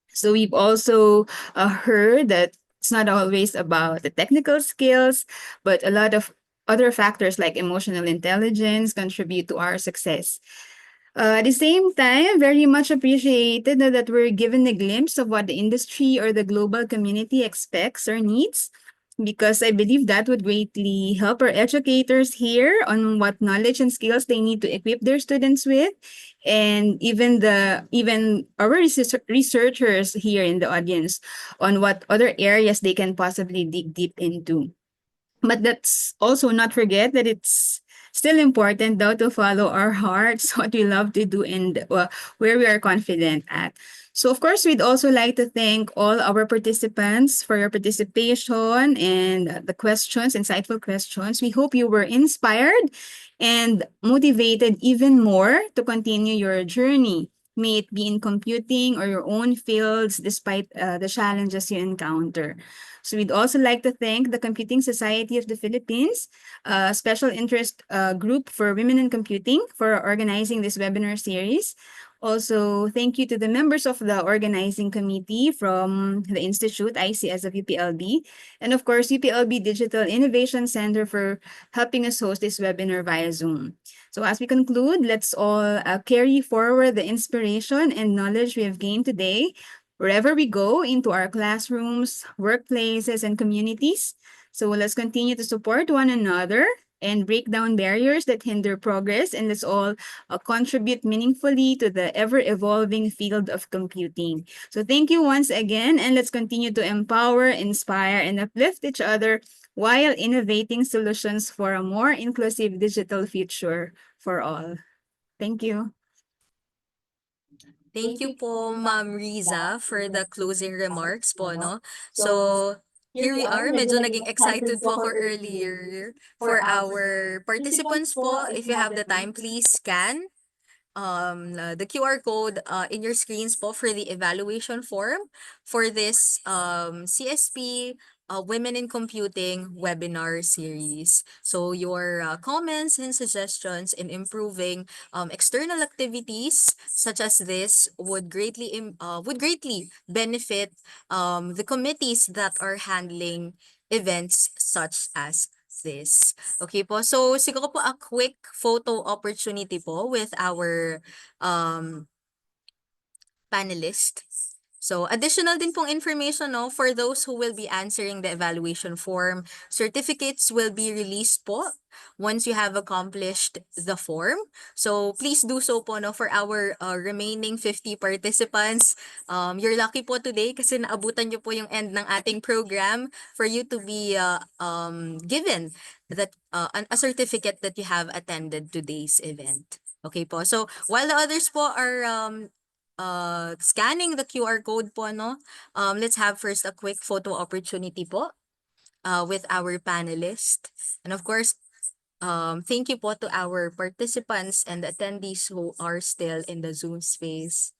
So we've also heard that it's not always about the technical skills, but a lot of other factors like emotional intelligence contribute to our success. At the same time, very much appreciated that we're given a glimpse of what the industry or the global community expects or needs, because I believe that would greatly help our educators here on what knowledge and skills they need to equip their students with, and even our researchers here in the audience on what other areas they can possibly dig deep into. But let's also not forget that it's still important though to follow our hearts, what we love to do, and where we are confident at. So of course, we'd also like to thank all our participants for your participation and the questions, insightful questions. We hope you were inspired and motivated even more to continue your journey, may it be in computing or your own fields, despite the challenges you encounter. So we'd also like to thank the Computing Society of the Philippines, a special interest group for women in computing, for organizing this webinar series. Also, thank you to the members of the organizing committee from the Institute, ICS of UPLB, and of course, UPLB Digital Innovation Center for helping us host this webinar via Zoom. So as we conclude, let's all carry forward the inspiration and knowledge we have gained today wherever we go, into our classrooms, workplaces, and communities. So let's continue to support one another and break down barriers that hinder progress, and let's all contribute meaningfully to the ever-evolving field of computing. So thank you once again, and let's continue to empower, inspire, and uplift each other while innovating solutions for a more inclusive digital future for all. Thank you. Thank you po, Ma'am Riza, for the closing remarks po, no? So, here we are. Medyo naging excited po ako earlier for our participants po. If you have the time, please scan the QR code in your screens po for the evaluation form for this CSP Women in Computing webinar series. So your comments and suggestions in improving external activities such as this would greatly benefit the committees that are handling events such as this. Okay po. So siguro po a quick photo opportunity po with our panelist. So additional din pong information no for those who will be answering the evaluation form. Certificates will be released po once you have accomplished the form. So please do so po no for our remaining 50 participants. You're lucky po today kasi naabutan niyo po yung end ng ating program for you to be given that a certificate that you have attended today's event. Okay po. So while the others po are scanning the QR code po, no? Let's have first a quick photo opportunity po with our panelist. And of course, thank you po to our participants and attendees who are still in the Zoom space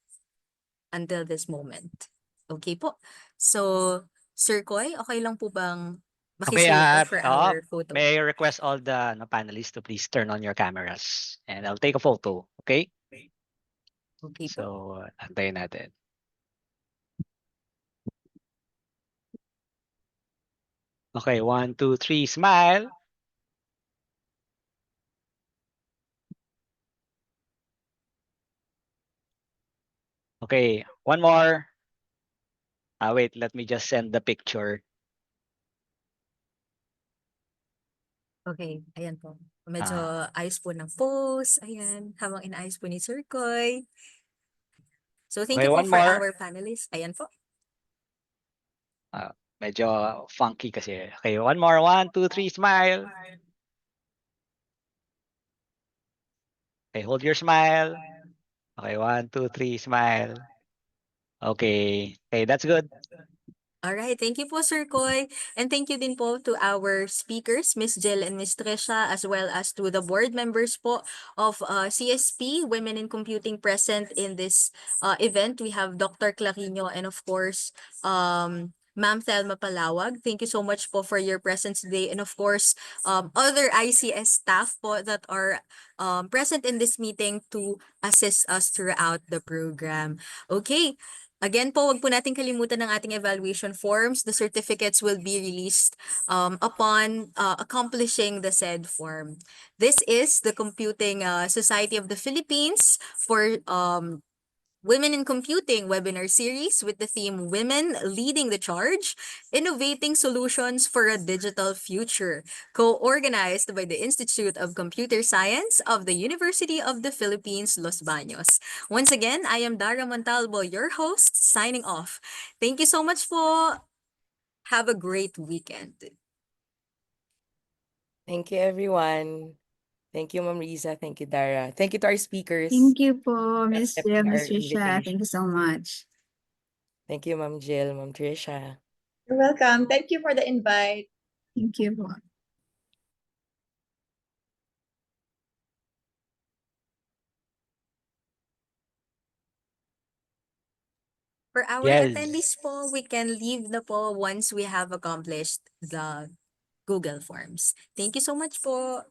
until this moment. Okay po. So, Sir Koy, okay lang po bang Okay, makisave po for our photo? may I request all the panelists to please turn on your cameras and I'll take a photo, okay? Okay po. So, antayin natin. Okay, 1, 2, 3, smile. Okay, one more. Wait, let me just send the picture. Okay, ayan po. Medyo Ah, ayos po ng pose. Ayan, habang inaayos po ni Sir Koy. So thank okay, you po one for more. our panelists. Ayan po. Medyo funky kasi. Okay, one more. 1, 2, 3, smile. Okay, hold your smile. Okay, 1, 2, 3, smile. Okay, okay, that's good. All right, thank you po Sir Koy. And thank you din po to our speakers, Miss Jill and Miss Trisha, as well as to the board members po of CSP, Women in Computing, present in this event. We have Dr. Clarino and of course, Ma'am Thelma Palawag. Thank you so much po for your presence today. And of course, other ICS staff po that are present in this meeting to assist us throughout the program. Okay, again po, wag po natin kalimutan ng ating evaluation forms. The certificates will be released upon accomplishing the said form. This is the Computing Society of the Philippines for Women in Computing webinar series with the theme Women Leading the Charge, Innovating Solutions for a Digital Future, co-organized by the Institute of Computer Science of the University of the Philippines, Los Baños. Once again, I am Dara Montalvo, your host, signing off. Thank you so much po. Have a great weekend. Thank you, everyone. Thank you, Ma'am Riza. Thank you, Dara. Thank you to our speakers Thank you po, for Miss Jill, accepting our Miss Trisha. Thank invitation. you so much. Thank you, Ma'am Jill, Ma'am Trisha. You're welcome. Thank you for the invite. Thank you po. For our Yes. attendees po, we can leave na po once we have accomplished the Google Forms. Thank you so much po.